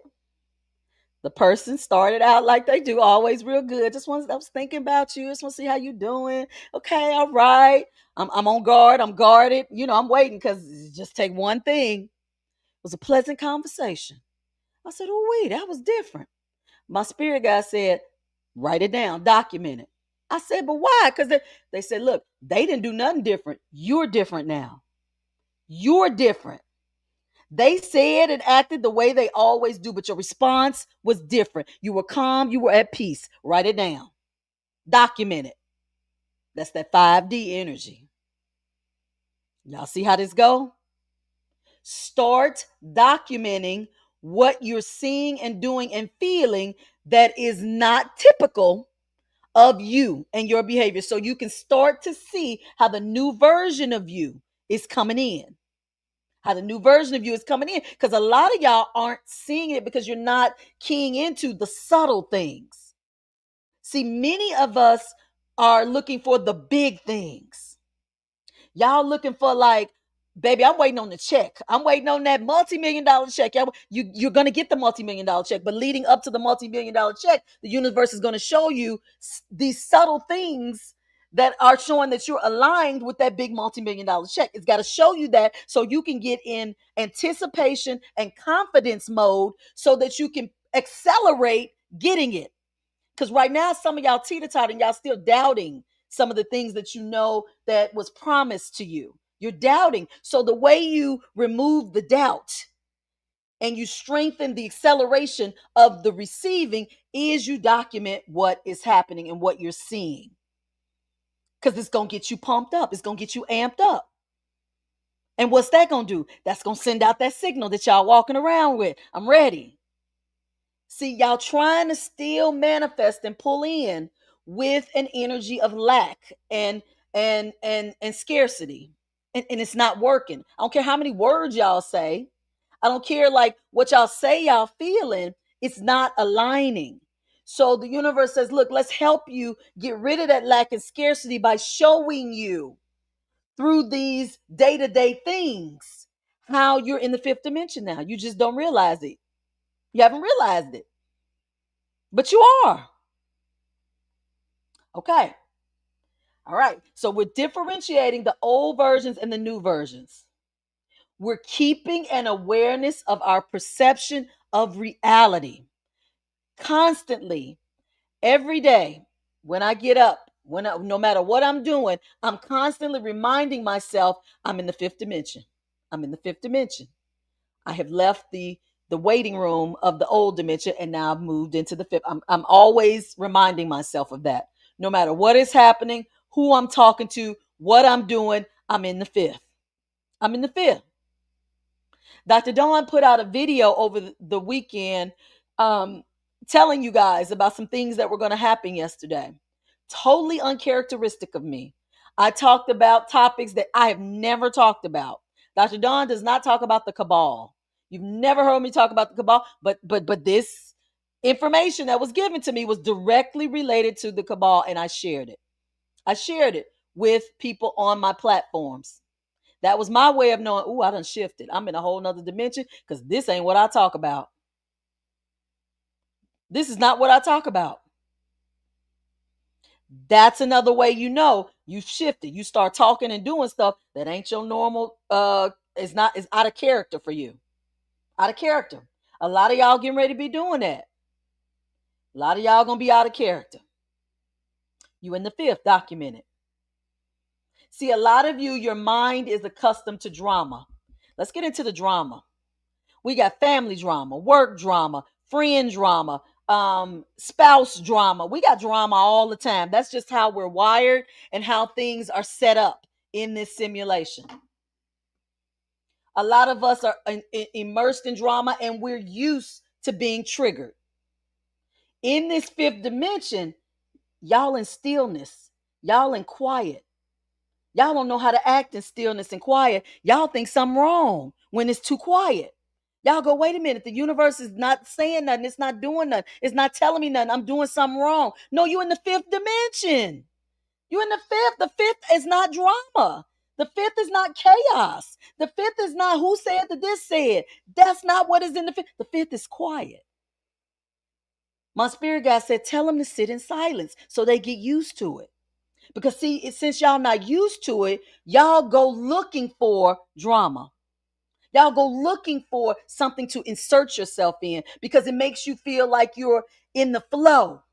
Speaker 1: The person started out like they do, always real good. I was thinking about you. Just want to see how you doing. Okay, all right. I'm on guard. I'm guarded. I'm waiting because it just take one thing. It was a pleasant conversation. I said, oh, wait, that was different. My spirit guy said, write it down, document it. I said, but why? Because they said, look, they didn't do nothing different. You're different now. You're different. They said and acted the way they always do, but your response was different. You were calm. You were at peace. Write it down. Document it. That's that 5D energy. Y'all see how this go? Start documenting what you're seeing and doing and feeling that is not typical of you and your behavior, so you can start to see how the new version of you is coming in. Because a lot of y'all aren't seeing it because you're not keying into the subtle things. See, many of us are looking for the big things. Y'all looking for like, baby, I'm waiting on the check. I'm waiting on that multi-million dollar check. You're going to get the multi-million dollar check, but leading up to the multi-million dollar check, the universe is going to show you these subtle things that are showing that you're aligned with that big multi-million dollar check. It's got to show you that so you can get in anticipation and confidence mode so that you can accelerate getting it. Because right now, some of y'all teeter-totting, y'all still doubting some of the things that you know that was promised to you. You're doubting. So the way you remove the doubt and you strengthen the acceleration of the receiving is you document what is happening and what you're seeing. Because it's going to get you pumped up. It's going to get you amped up. And what's that going to do? That's going to send out that signal that y'all walking around with. I'm ready. See, y'all trying to still manifest and pull in with an energy of lack and scarcity. And it's not working. I don't care how many words y'all say. I don't care like what y'all say y'all feeling. It's not aligning. So the universe says, look, let's help you get rid of that lack and scarcity by showing you through these day-to-day things how you're in the fifth dimension now. You just don't realize it. You haven't realized it. But you are. Okay. All right. So we're differentiating the old versions and the new versions. We're keeping an awareness of our perception of reality constantly, every day. When I get up, no matter what I'm doing, I'm constantly reminding myself I'm in the fifth dimension. I'm in the fifth dimension. I have left the waiting room of the old dimension and now I've moved into the fifth. I'm always reminding myself of that. No matter what is happening, who I'm talking to, what I'm doing, I'm in the fifth. I'm in the fifth. Dr. Dawn put out a video over the weekend telling you guys about some things that were going to happen yesterday. Totally uncharacteristic of me. I talked about topics that I have never talked about. Dr. Dawn does not talk about the cabal. You've never heard me talk about the cabal, but this information that was given to me was directly related to the cabal, and I shared it. I shared it with people on my platforms. That was my way of knowing, oh, I done shifted. I'm in a whole nother dimension because this ain't what I talk about. This is not what I talk about. That's another way you know you shifted. You start talking and doing stuff that ain't your normal, is out of character for you. Out of character. A lot of y'all getting ready to be doing that. A lot of y'all gonna be out of character. You in the fifth, documented. See, a lot of you, your mind is accustomed to drama. Let's get into the drama. We got family drama, work drama, friend drama, spouse drama. We got drama all the time. That's just how we're wired and how things are set up in this simulation. A lot of us are immersed in drama and we're used to being triggered. In this fifth dimension, y'all in stillness, y'all in quiet. Y'all don't know how to act in stillness and quiet. Y'all think something wrong when it's too quiet. Y'all go, wait a minute. The universe is not saying nothing. It's not doing nothing. It's not telling me nothing. I'm doing something wrong. No, you in the fifth dimension. You in the fifth. The fifth is not drama. The fifth is not chaos. The fifth is not who said that this said. That's not what is in the fifth. The fifth is quiet. My spirit guide said, tell them to sit in silence so they get used to it. Because see, since y'all not used to it, y'all go looking for drama. Y'all go looking for something to insert yourself in because it makes you feel like you're in the flow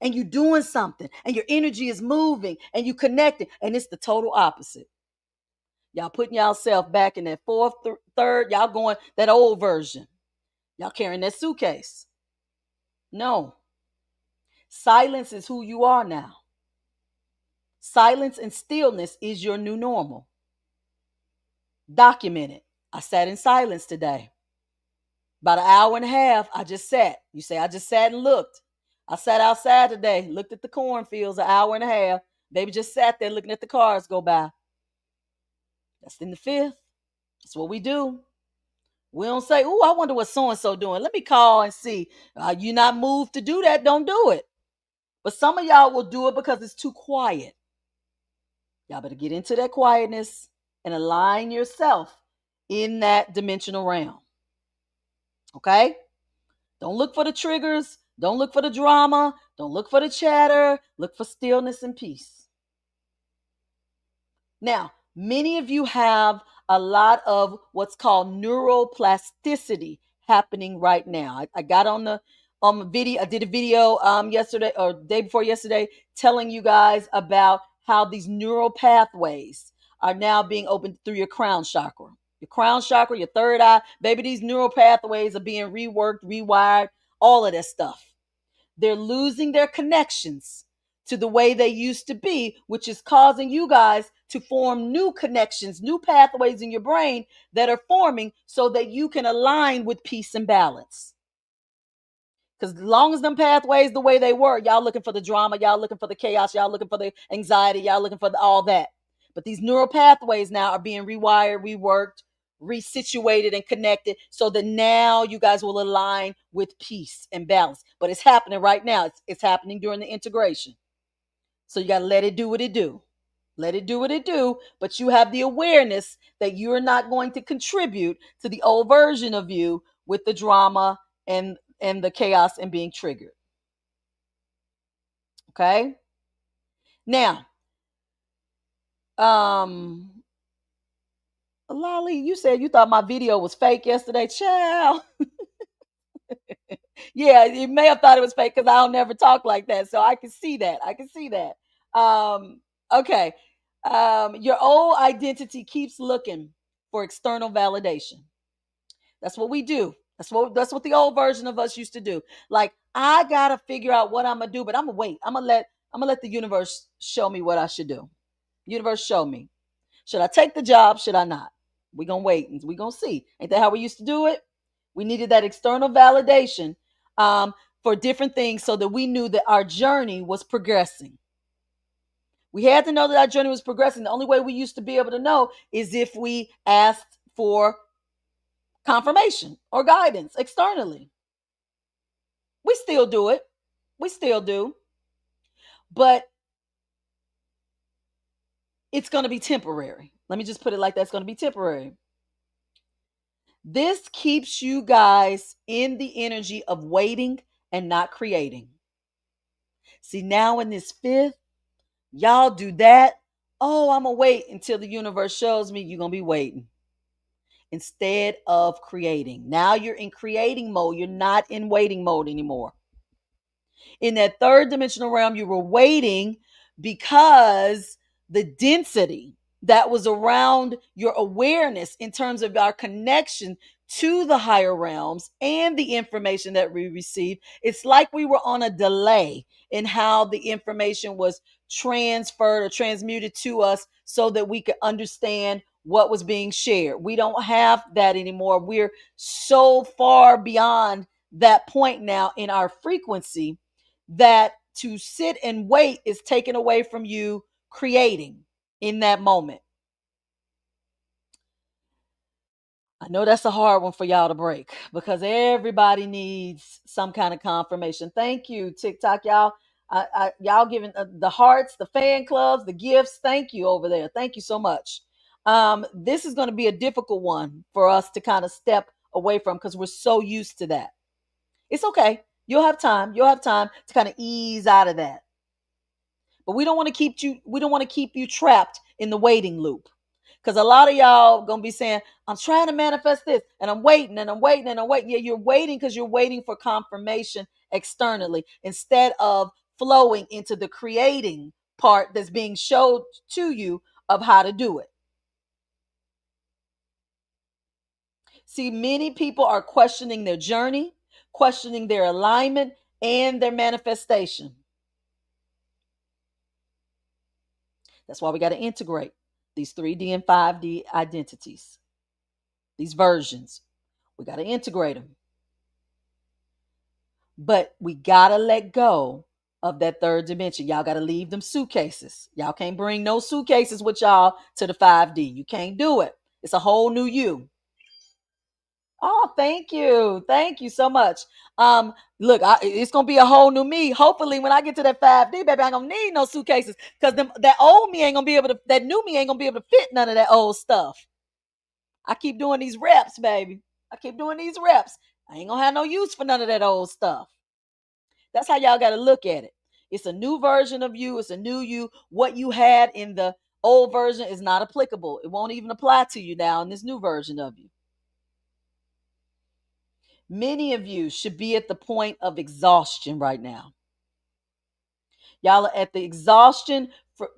Speaker 1: and you're doing something and your energy is moving and you connecting. And it's the total opposite. Y'all putting yourself back in that fourth, third, y'all going that old version. Y'all carrying that suitcase. No. Silence is who you are now. Silence and stillness is your new normal. Document it. I sat in silence today. About an hour and a half, I just sat. You say, I just sat and looked. I sat outside today, looked at the cornfields an hour and a half. Baby just sat there looking at the cars go by. That's in the fifth. That's what we do. We don't say, oh, I wonder what so-and-so doing. Let me call and see. You not moved to do that, don't do it. But some of y'all will do it because it's too quiet. Y'all better get into that quietness and align yourself in that dimensional realm. Okay? Don't look for the triggers. Don't look for the drama. Don't look for the chatter. Look for stillness and peace. Now, many of you have a lot of what's called neuroplasticity happening right now. I got on the video. I did a video yesterday or day before yesterday telling you guys about how these neural pathways are now being opened through your crown chakra. Your crown chakra, your third eye, baby, these neural pathways are being reworked, rewired, all of that stuff. They're losing their connections to the way they used to be, which is causing you guys to form new connections, new pathways in your brain that are forming so that you can align with peace and balance. Because as long as them pathways the way they were, y'all looking for the drama, y'all looking for the chaos, y'all looking for the anxiety, y'all looking for all that. But these neural pathways now are being rewired, reworked, resituated, and connected so that now you guys will align with peace and balance. But it's happening right now. It's happening during the integration. So you got to let it do what it do. Let it do what it do, but you have the awareness that you're not going to contribute to the old version of you with the drama and the chaos and being triggered. Okay? Now, Lolly, you said you thought my video was fake yesterday. Child. Yeah, you may have thought it was fake because I'll never talk like that. So I can see that. I can see that. Okay. Your old identity keeps looking for external validation. That's what we do. That's what the old version of us used to do. Like, I gotta figure out what I'm gonna do, but I'm gonna wait. I'm gonna let the universe show me what I should do. Universe, show me. Should I take the job? Should I not? We're gonna wait and we're gonna see. Ain't that how we used to do it? We needed that external validation for different things so that we knew that our journey was progressing. We had to know that our journey was progressing. The only way we used to be able to know is if we asked for confirmation or guidance externally. We still do it. We still do. But it's going to be temporary. Let me just put it like that. It's going to be temporary. This keeps you guys in the energy of waiting and not creating. See, now in this fifth, y'all do that. Oh, I'm going to wait until the universe shows me. You're going to be waiting instead of creating. Now you're in creating mode. You're not in waiting mode anymore. In that third dimensional realm, you were waiting because the density that was around your awareness in terms of our connection to the higher realms and the information that we received, it's like we were on a delay in how the information was transferred or transmuted to us so that we could understand what was being shared. We don't have that anymore. We're so far beyond that point now in our frequency that to sit and wait is taken away from you creating in that moment. I know that's a hard one for y'all to break because everybody needs some kind of confirmation. Thank you, TikTok, y'all. Y'all giving the hearts, the fan clubs, the gifts. Thank you over there. Thank you so much. This is going to be a difficult one for us to kind of step away from because we're so used to that. It's okay. You'll have time. You'll have time to kind of ease out of that. But we don't want to keep you trapped in the waiting loop. Because a lot of y'all gonna be saying, I'm trying to manifest this and I'm waiting and I'm waiting and I'm waiting. Yeah, you're waiting because you're waiting for confirmation externally instead of flowing into the creating part that's being showed to you of how to do it. See, many people are questioning their journey, questioning their alignment and their manifestation. That's why we got to integrate these 3D and 5D identities, these versions. We got to integrate them. But we got to let go of that third dimension. Y'all got to leave them suitcases. Y'all can't bring no suitcases with y'all to the 5D. You can't do it. It's a whole new you. Oh, thank you so much. Look, it's gonna be a whole new me. Hopefully, when I get to that 5D, baby, I ain't gonna need no suitcases because that old me ain't gonna be able to. That new me ain't gonna be able to fit none of that old stuff. I keep doing these reps, baby. I keep doing these reps. I ain't gonna have no use for none of that old stuff. That's how y'all got to look at it. It's a new version of you. It's a new you. What you had in the old version is not applicable. It won't even apply to you now in this new version of you. Many of you should be at the point of exhaustion right now. Y'all are at the exhaustion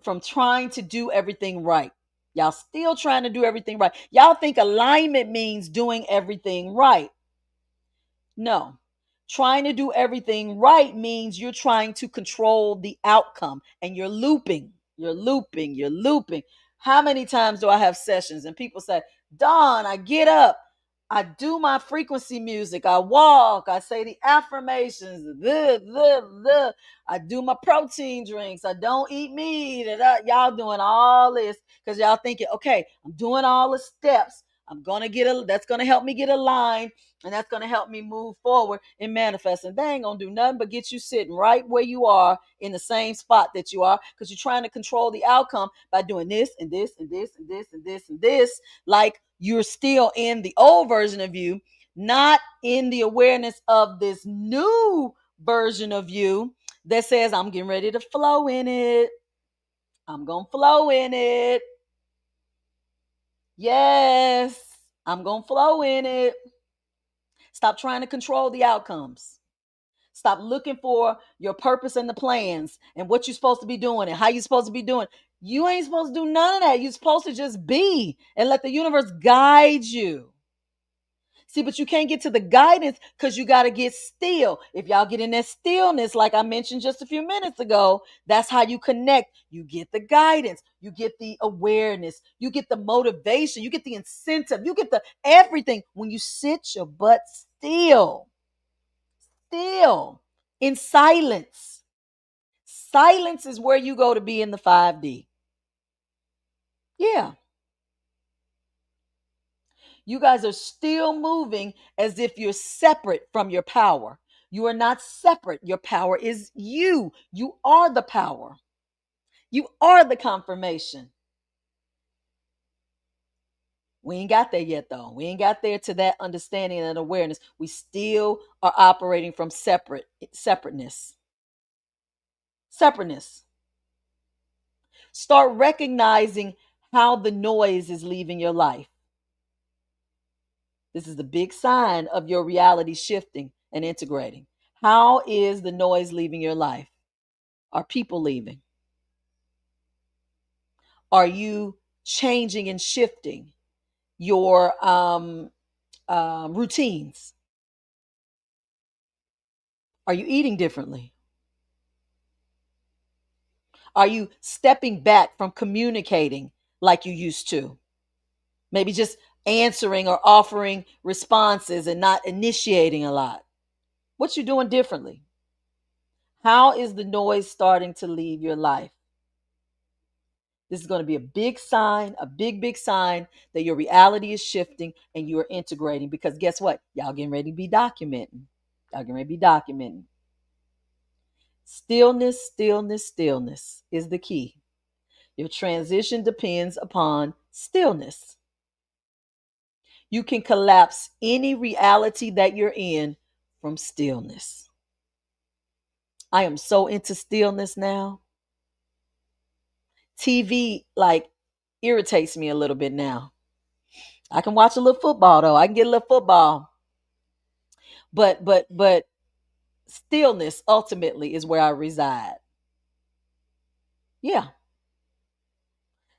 Speaker 1: from trying to do everything right. Y'all still trying to do everything right. Y'all think alignment means doing everything right. No. Trying to do everything right means you're trying to control the outcome and you're looping. You're looping. You're looping. How many times do I have sessions and people say, Dawn, I get up, I do my frequency music, I walk, I say the affirmations, I do my protein drinks, I don't eat meat. Y'all doing all this because y'all thinking, okay, I'm doing all the steps. That's gonna help me get aligned and that's going to help me move forward in manifesting. They ain't going to do nothing but get you sitting right where you are in the same spot that you are because you're trying to control the outcome by doing this and this and this and this and this and this. Like you're still in the old version of you, not in the awareness of this new version of you that says, I'm getting ready to flow in it. I'm going to flow in it. Yes, I'm going to flow in it. Stop trying to control the outcomes. Stop looking for your purpose and the plans and what you're supposed to be doing and how you're supposed to be doing. You ain't supposed to do none of that. You're supposed to just be and let the universe guide you. See, but you can't get to the guidance because you got to get still. If y'all get in that stillness, like I mentioned just a few minutes ago, that's how you connect. You get the guidance, you get the awareness, you get the motivation, you get the incentive, you get the everything when you sit your butt still, still in silence. Silence is where you go to be in the 5D. Yeah. You guys are still moving as if you're separate from your power. You are not separate. Your power is you. You are the power. You are the confirmation. We ain't got there yet, though. We ain't got there to that understanding and awareness. We still are operating from separateness. Separateness. Start recognizing how the noise is leaving your life. This is the big sign of your reality shifting and integrating. How is the noise leaving your life? Are people leaving? Are you changing and shifting your routines? Are you eating differently? Are you stepping back from communicating like you used to? Maybe just answering or offering responses and not initiating a lot. What you doing differently? How is the noise starting to leave your life? This is going to be a big sign, a big sign that your reality is shifting and you are integrating because guess what? Y'all getting ready to be documenting. Y'all getting ready to be documenting. Stillness, stillness, stillness is the key. Your transition depends upon stillness. You can collapse any reality that you're in from stillness. I am so into stillness now. TV like irritates me a little bit now. I can watch a little football though. I can get a little football. But stillness ultimately is where I reside. Yeah.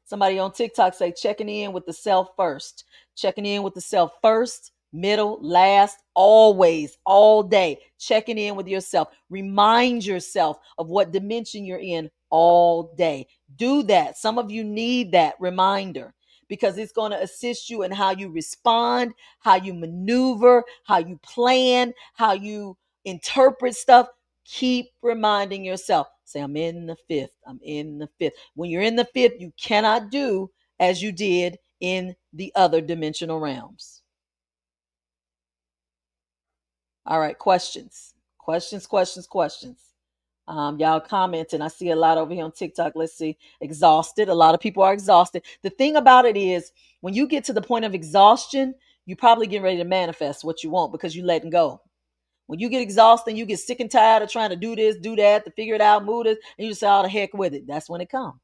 Speaker 1: Somebody on TikTok say checking in with the self first. Checking in with the self first, middle, last, always, all day. Checking in with yourself. Remind yourself of what dimension you're in all day. Do that. Some of you need that reminder because it's going to assist you in how you respond, how you maneuver, how you plan, how you interpret stuff. Keep reminding yourself. Say, I'm in the fifth. I'm in the fifth. When you're in the fifth, you cannot do as you did in the other dimensional realms. All right, questions. Questions. Y'all commenting. I see a lot over here on TikTok. Let's see. Exhausted. A lot of people are exhausted. The thing about it is, when you get to the point of exhaustion, you probably get ready to manifest what you want because you letting go. When you get exhausted, you get sick and tired of trying to do this, do that, to figure it out, move this, and you just say, "Oh, the heck with it." That's when it comes.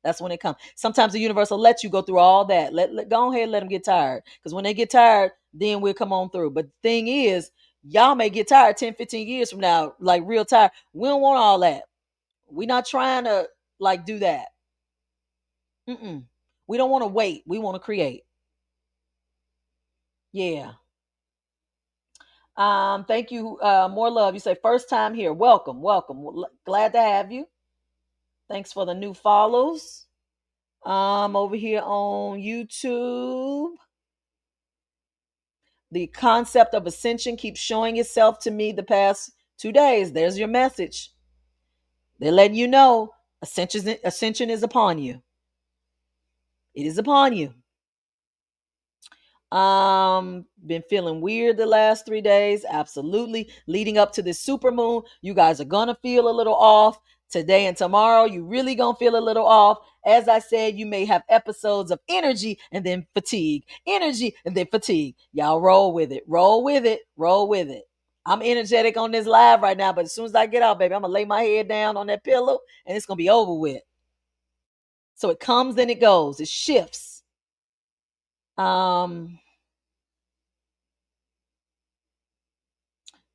Speaker 1: That's when it comes. Sometimes the universe will let you go through all that. Go ahead and let them get tired. Because when they get tired, then we'll come on through. But the thing is, y'all may get tired 10, 15 years from now, like real tired. We don't want all that. We're not trying to like do that. Mm-mm. We don't want to wait. We want to create. Yeah. Thank you. More love. You say first time here. Welcome, welcome. Glad to have you. Thanks for the new follows. Over here on YouTube. The concept of ascension keeps showing itself to me the past 2 days. There's your message. They're letting you know ascension is upon you. It is upon you. Been feeling weird the last 3 days. Absolutely. Leading up to this super moon, you guys are gonna feel a little off. Today and tomorrow, you really gonna feel a little off. As I said, you may have episodes of energy and then fatigue. Energy and then fatigue. Y'all roll with it. Roll with it. Roll with it. I'm energetic on this live right now, but as soon as I get out, baby, I'm gonna lay my head down on that pillow and it's gonna be over with. So it comes and it goes. It shifts. Um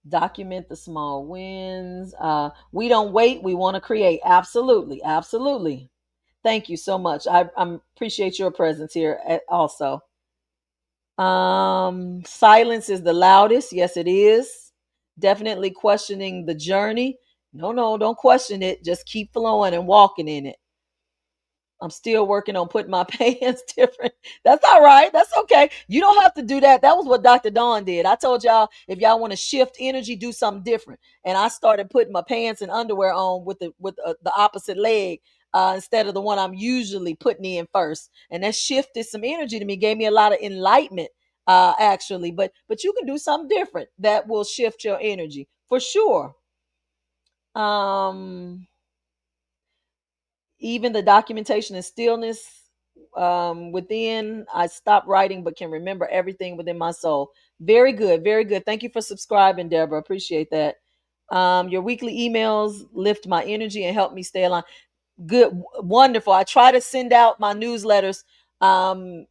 Speaker 1: Document the small wins. We don't wait, we want to create. Absolutely, absolutely. Thank you so much. I appreciate your presence here also. Silence is the loudest. Yes, it is. Definitely questioning the journey. No, don't question it. Just keep flowing and walking in it. I'm still working on putting my pants different. That's all right. That's okay. You don't have to do that. That was what Dr. Dawn did. I told y'all, if y'all want to shift energy, do something different. And I started putting my pants and underwear on with the opposite leg instead of the one I'm usually putting in first. And that shifted some energy to me, gave me a lot of enlightenment actually. But you can do something different that will shift your energy for sure. Um Even the documentation and stillness within. I stopped writing but can remember everything within my soul. Very good, very good. Thank you for subscribing, Deborah. Appreciate that. Your weekly emails lift my energy and help me stay aligned. Good, wonderful. I try to send out my newsletters um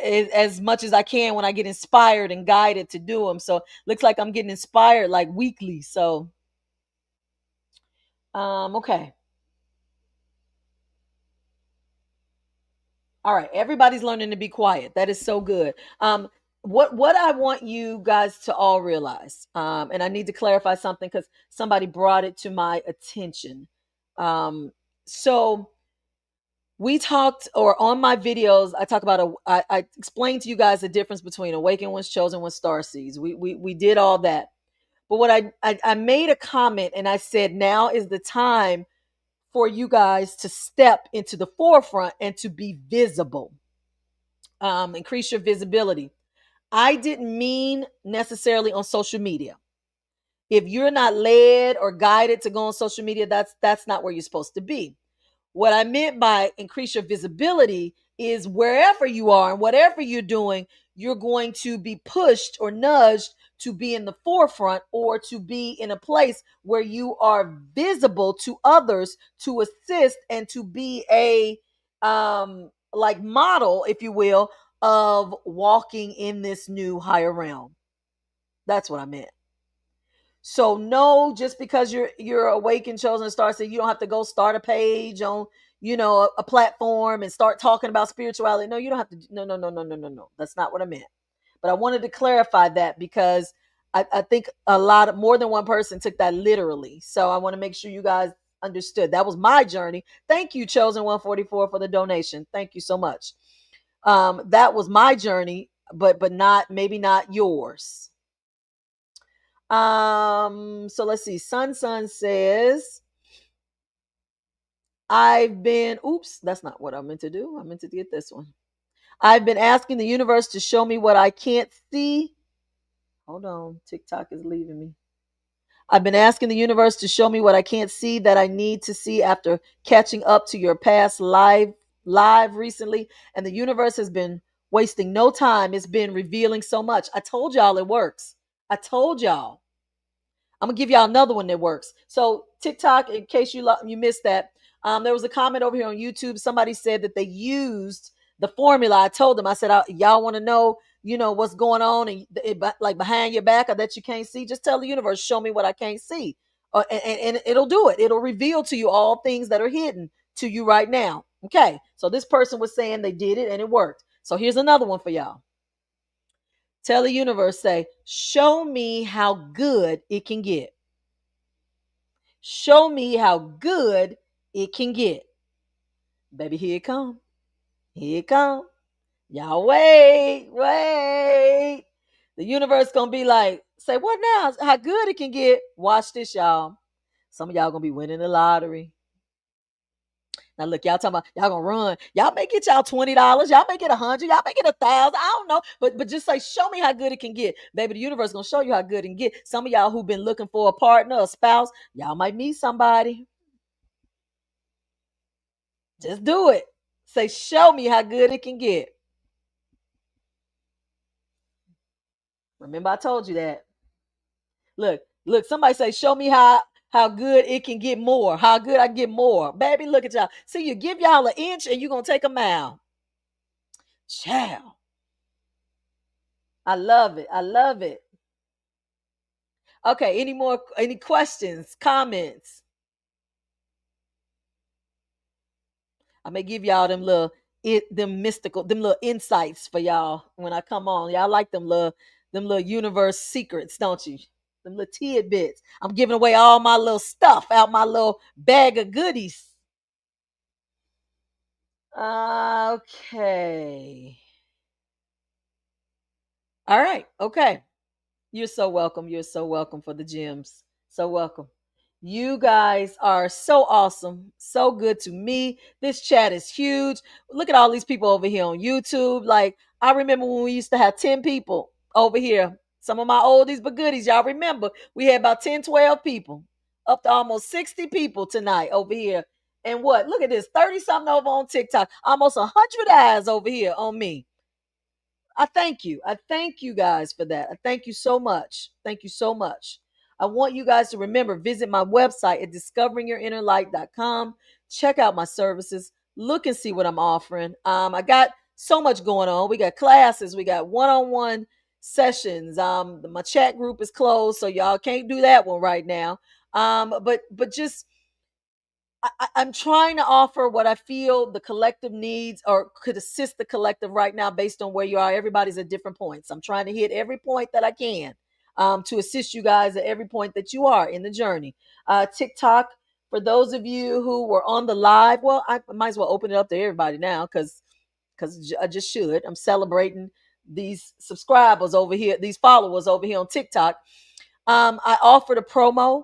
Speaker 1: as much as I can when I get inspired and guided to do them. So looks like I'm getting inspired like weekly. So okay. All right, everybody's learning to be quiet. That is so good. What I want you guys to all realize, and I need to clarify something because somebody brought it to my attention. So we talked, or on my videos, I talk about I explained to you guys the difference between awakened ones, chosen ones, star seeds. We did all that, but what I made a comment and I said now is the time for you guys to step into the forefront and to be visible. Increase your visibility. I didn't mean necessarily on social media. If you're not led or guided to go on social media, that's not where you're supposed to be. What I meant by increase your visibility is wherever you are and whatever you're doing, you're going to be pushed or nudged to be in the forefront or to be in a place where you are visible to others to assist and to be a like model, if you will, of walking in this new higher realm. That's what I meant. So no, just because you're awake and chosen to start, saying you don't have to go start a page on a platform and start talking about spirituality. No, you don't have to. No. That's not what I meant. But I wanted to clarify that because I think a lot of more than one person took that literally. So I want to make sure you guys understood that was my journey. Thank you, Chosen 144, for the donation. Thank you so much. That was my journey, but not maybe not yours. So let's see. Sun says, I've been, oops, that's not what I meant to do. I meant to get this one. I've been asking the universe to show me what I can't see. Hold on. TikTok is leaving me. I've been asking the universe to show me what I can't see that I need to see after catching up to your past live recently, and the universe has been wasting no time. It's been revealing so much. I told y'all it works. I told y'all. I'm gonna give y'all another one that works. So TikTok, in case you missed that, there was a comment over here on YouTube. Somebody said that they used the formula. I told them, I said, y'all want to know, what's going on, and like behind your back or that you can't see. Just tell the universe, show me what I can't see, and it'll do it. It'll reveal to you all things that are hidden to you right now. Okay, so this person was saying they did it and it worked. So here's another one for y'all. Tell the universe, say, show me how good it can get. Show me how good it can get. Baby, here it come. Here it come. Y'all wait. The universe gonna be like, say what now? How good it can get. Watch this, y'all. Some of y'all gonna be winning the lottery. Now look, y'all talking about y'all gonna run. Y'all may get y'all $20. Y'all may get 100. Y'all may get 1,000. I don't know, but just say, show me how good it can get, baby. The universe gonna show you how good it can get. Some of y'all who've been looking for a partner, a spouse, y'all might meet somebody. Just do it. Say, show me how good it can get. Remember, I told you that. Look. Somebody say, show me how good it can get more. How good I can get more, baby. Look at y'all. See, you give y'all an inch, and you gonna take a mile. Child, I love it. I love it. Okay. Any questions, comments? I may give y'all them mystical, them little insights for y'all when I come on. Y'all like them little universe secrets, don't you? Them little tidbits. I'm giving away all my little stuff out my little bag of goodies. Okay. All right. Okay. You're so welcome. You're so welcome for the gems. So welcome. You guys are so awesome. So good to me. This chat is huge. Look at all these people over here on YouTube. Like, I remember when we used to have 10 people over here. Some of my oldies but goodies. Y'all remember we had about 10, 12 people. Up to almost 60 people tonight over here. And what? Look at this. 30 something over on TikTok. Almost 100 eyes over here on me. I thank you. I thank you guys for that. I thank you so much. Thank you so much. I want you guys to remember, visit my website at discoveringyourinnerlight.com. Check out my services. Look and see what I'm offering. I got so much going on. We got classes, we got one-on-one sessions. My chat group is closed, so y'all can't do that one right now. But just I'm trying to offer what I feel the collective needs or could assist the collective right now based on where you are. Everybody's at different points. I'm trying to hit every point that I can to assist you guys at every point that you are in the journey. TikTok, for those of you who were on the live, well, I might as well open it up to everybody now because I just should. I'm celebrating these subscribers over here, these followers over here on TikTok. I offered a promo.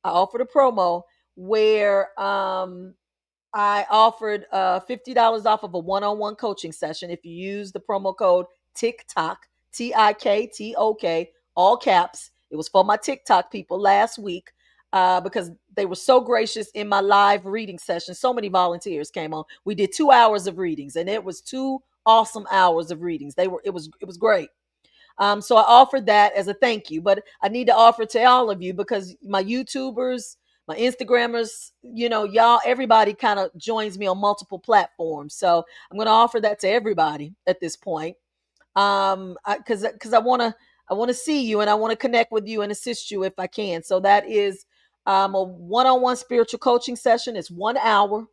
Speaker 1: I offered a promo where I offered $50 off of a one-on-one coaching session if you use the promo code TikTok, TikTok, all caps. It was for my TikTok people last week because they were so gracious in my live reading session. So many volunteers came on. We did 2 hours of readings, and it was 2 awesome hours of readings. It was great. So I offered that as a thank you, but I need to offer to all of you because my YouTubers, my Instagrammers, y'all, everybody kind of joins me on multiple platforms. So I'm going to offer that to everybody at this point. Because I want to see you and I want to connect with you and assist you if I can. So that is a one-on-one spiritual coaching session. It's 1 hour.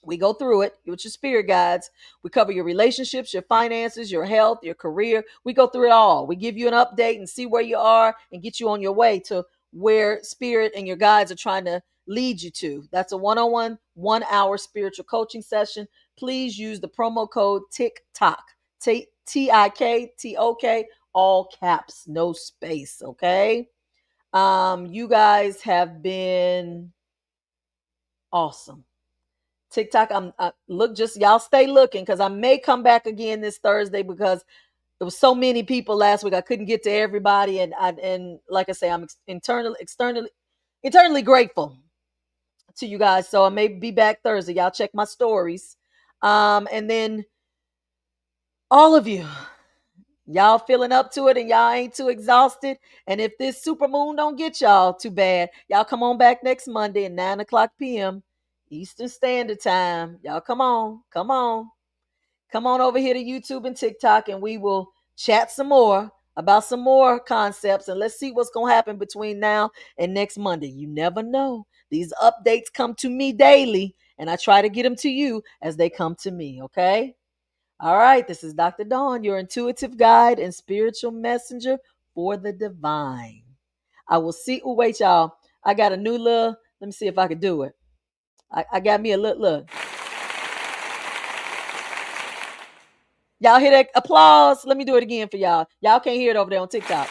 Speaker 1: We go through it with your spirit guides. We cover your relationships, your finances, your health, your career. We go through it all. We give you an update and see where you are and get you on your way to where spirit and your guides are trying to lead you to. That's a one-on-one, 1 hour spiritual coaching session. Please use the promo code TikTok, TikTok, all caps, no space. Okay. You guys have been awesome. TikTok, look, just y'all stay looking because I may come back again this Thursday because It was so many people last week. I couldn't get to everybody, and like I say, I'm eternally grateful to you guys. So I may be back Thursday. Y'all check my stories. And then all of you, y'all feeling up to it and y'all ain't too exhausted. And if this super moon don't get y'all too bad, y'all come on back next Monday at 9 o'clock p.m. Eastern Standard Time. Y'all come on. Come on. Come on over here to YouTube and TikTok, and we will chat some more about some more concepts. And let's see what's going to happen between now and next Monday. You never know. These updates come to me daily, and I try to get them to you as they come to me. Okay. All right. This is Dr. Dawn, your intuitive guide and spiritual messenger for the divine. I will see. Oh, wait, y'all. I got a new little. Let me see if I can do it. I got me a look. Y'all hear that applause? Let me do it again for y'all. Y'all can't hear it over there on TikTok.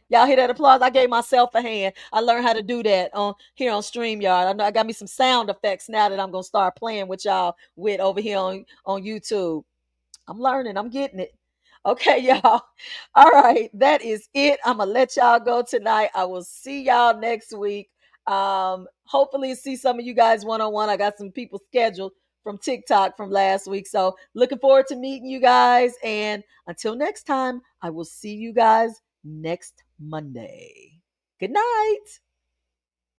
Speaker 1: Y'all hear that applause? I gave myself a hand. I learned how to do that on here on StreamYard. I know I got me some sound effects now that I'm gonna start playing with y'all with over here on YouTube. I'm learning. I'm getting it. Okay, y'all. All right, that is it. I'm gonna let y'all go tonight. I will see y'all next week. Hopefully see some of you guys one-on-one. I got some people scheduled from TikTok from last week. So looking forward to meeting you guys. And until next time, I will see you guys next Monday. Good night.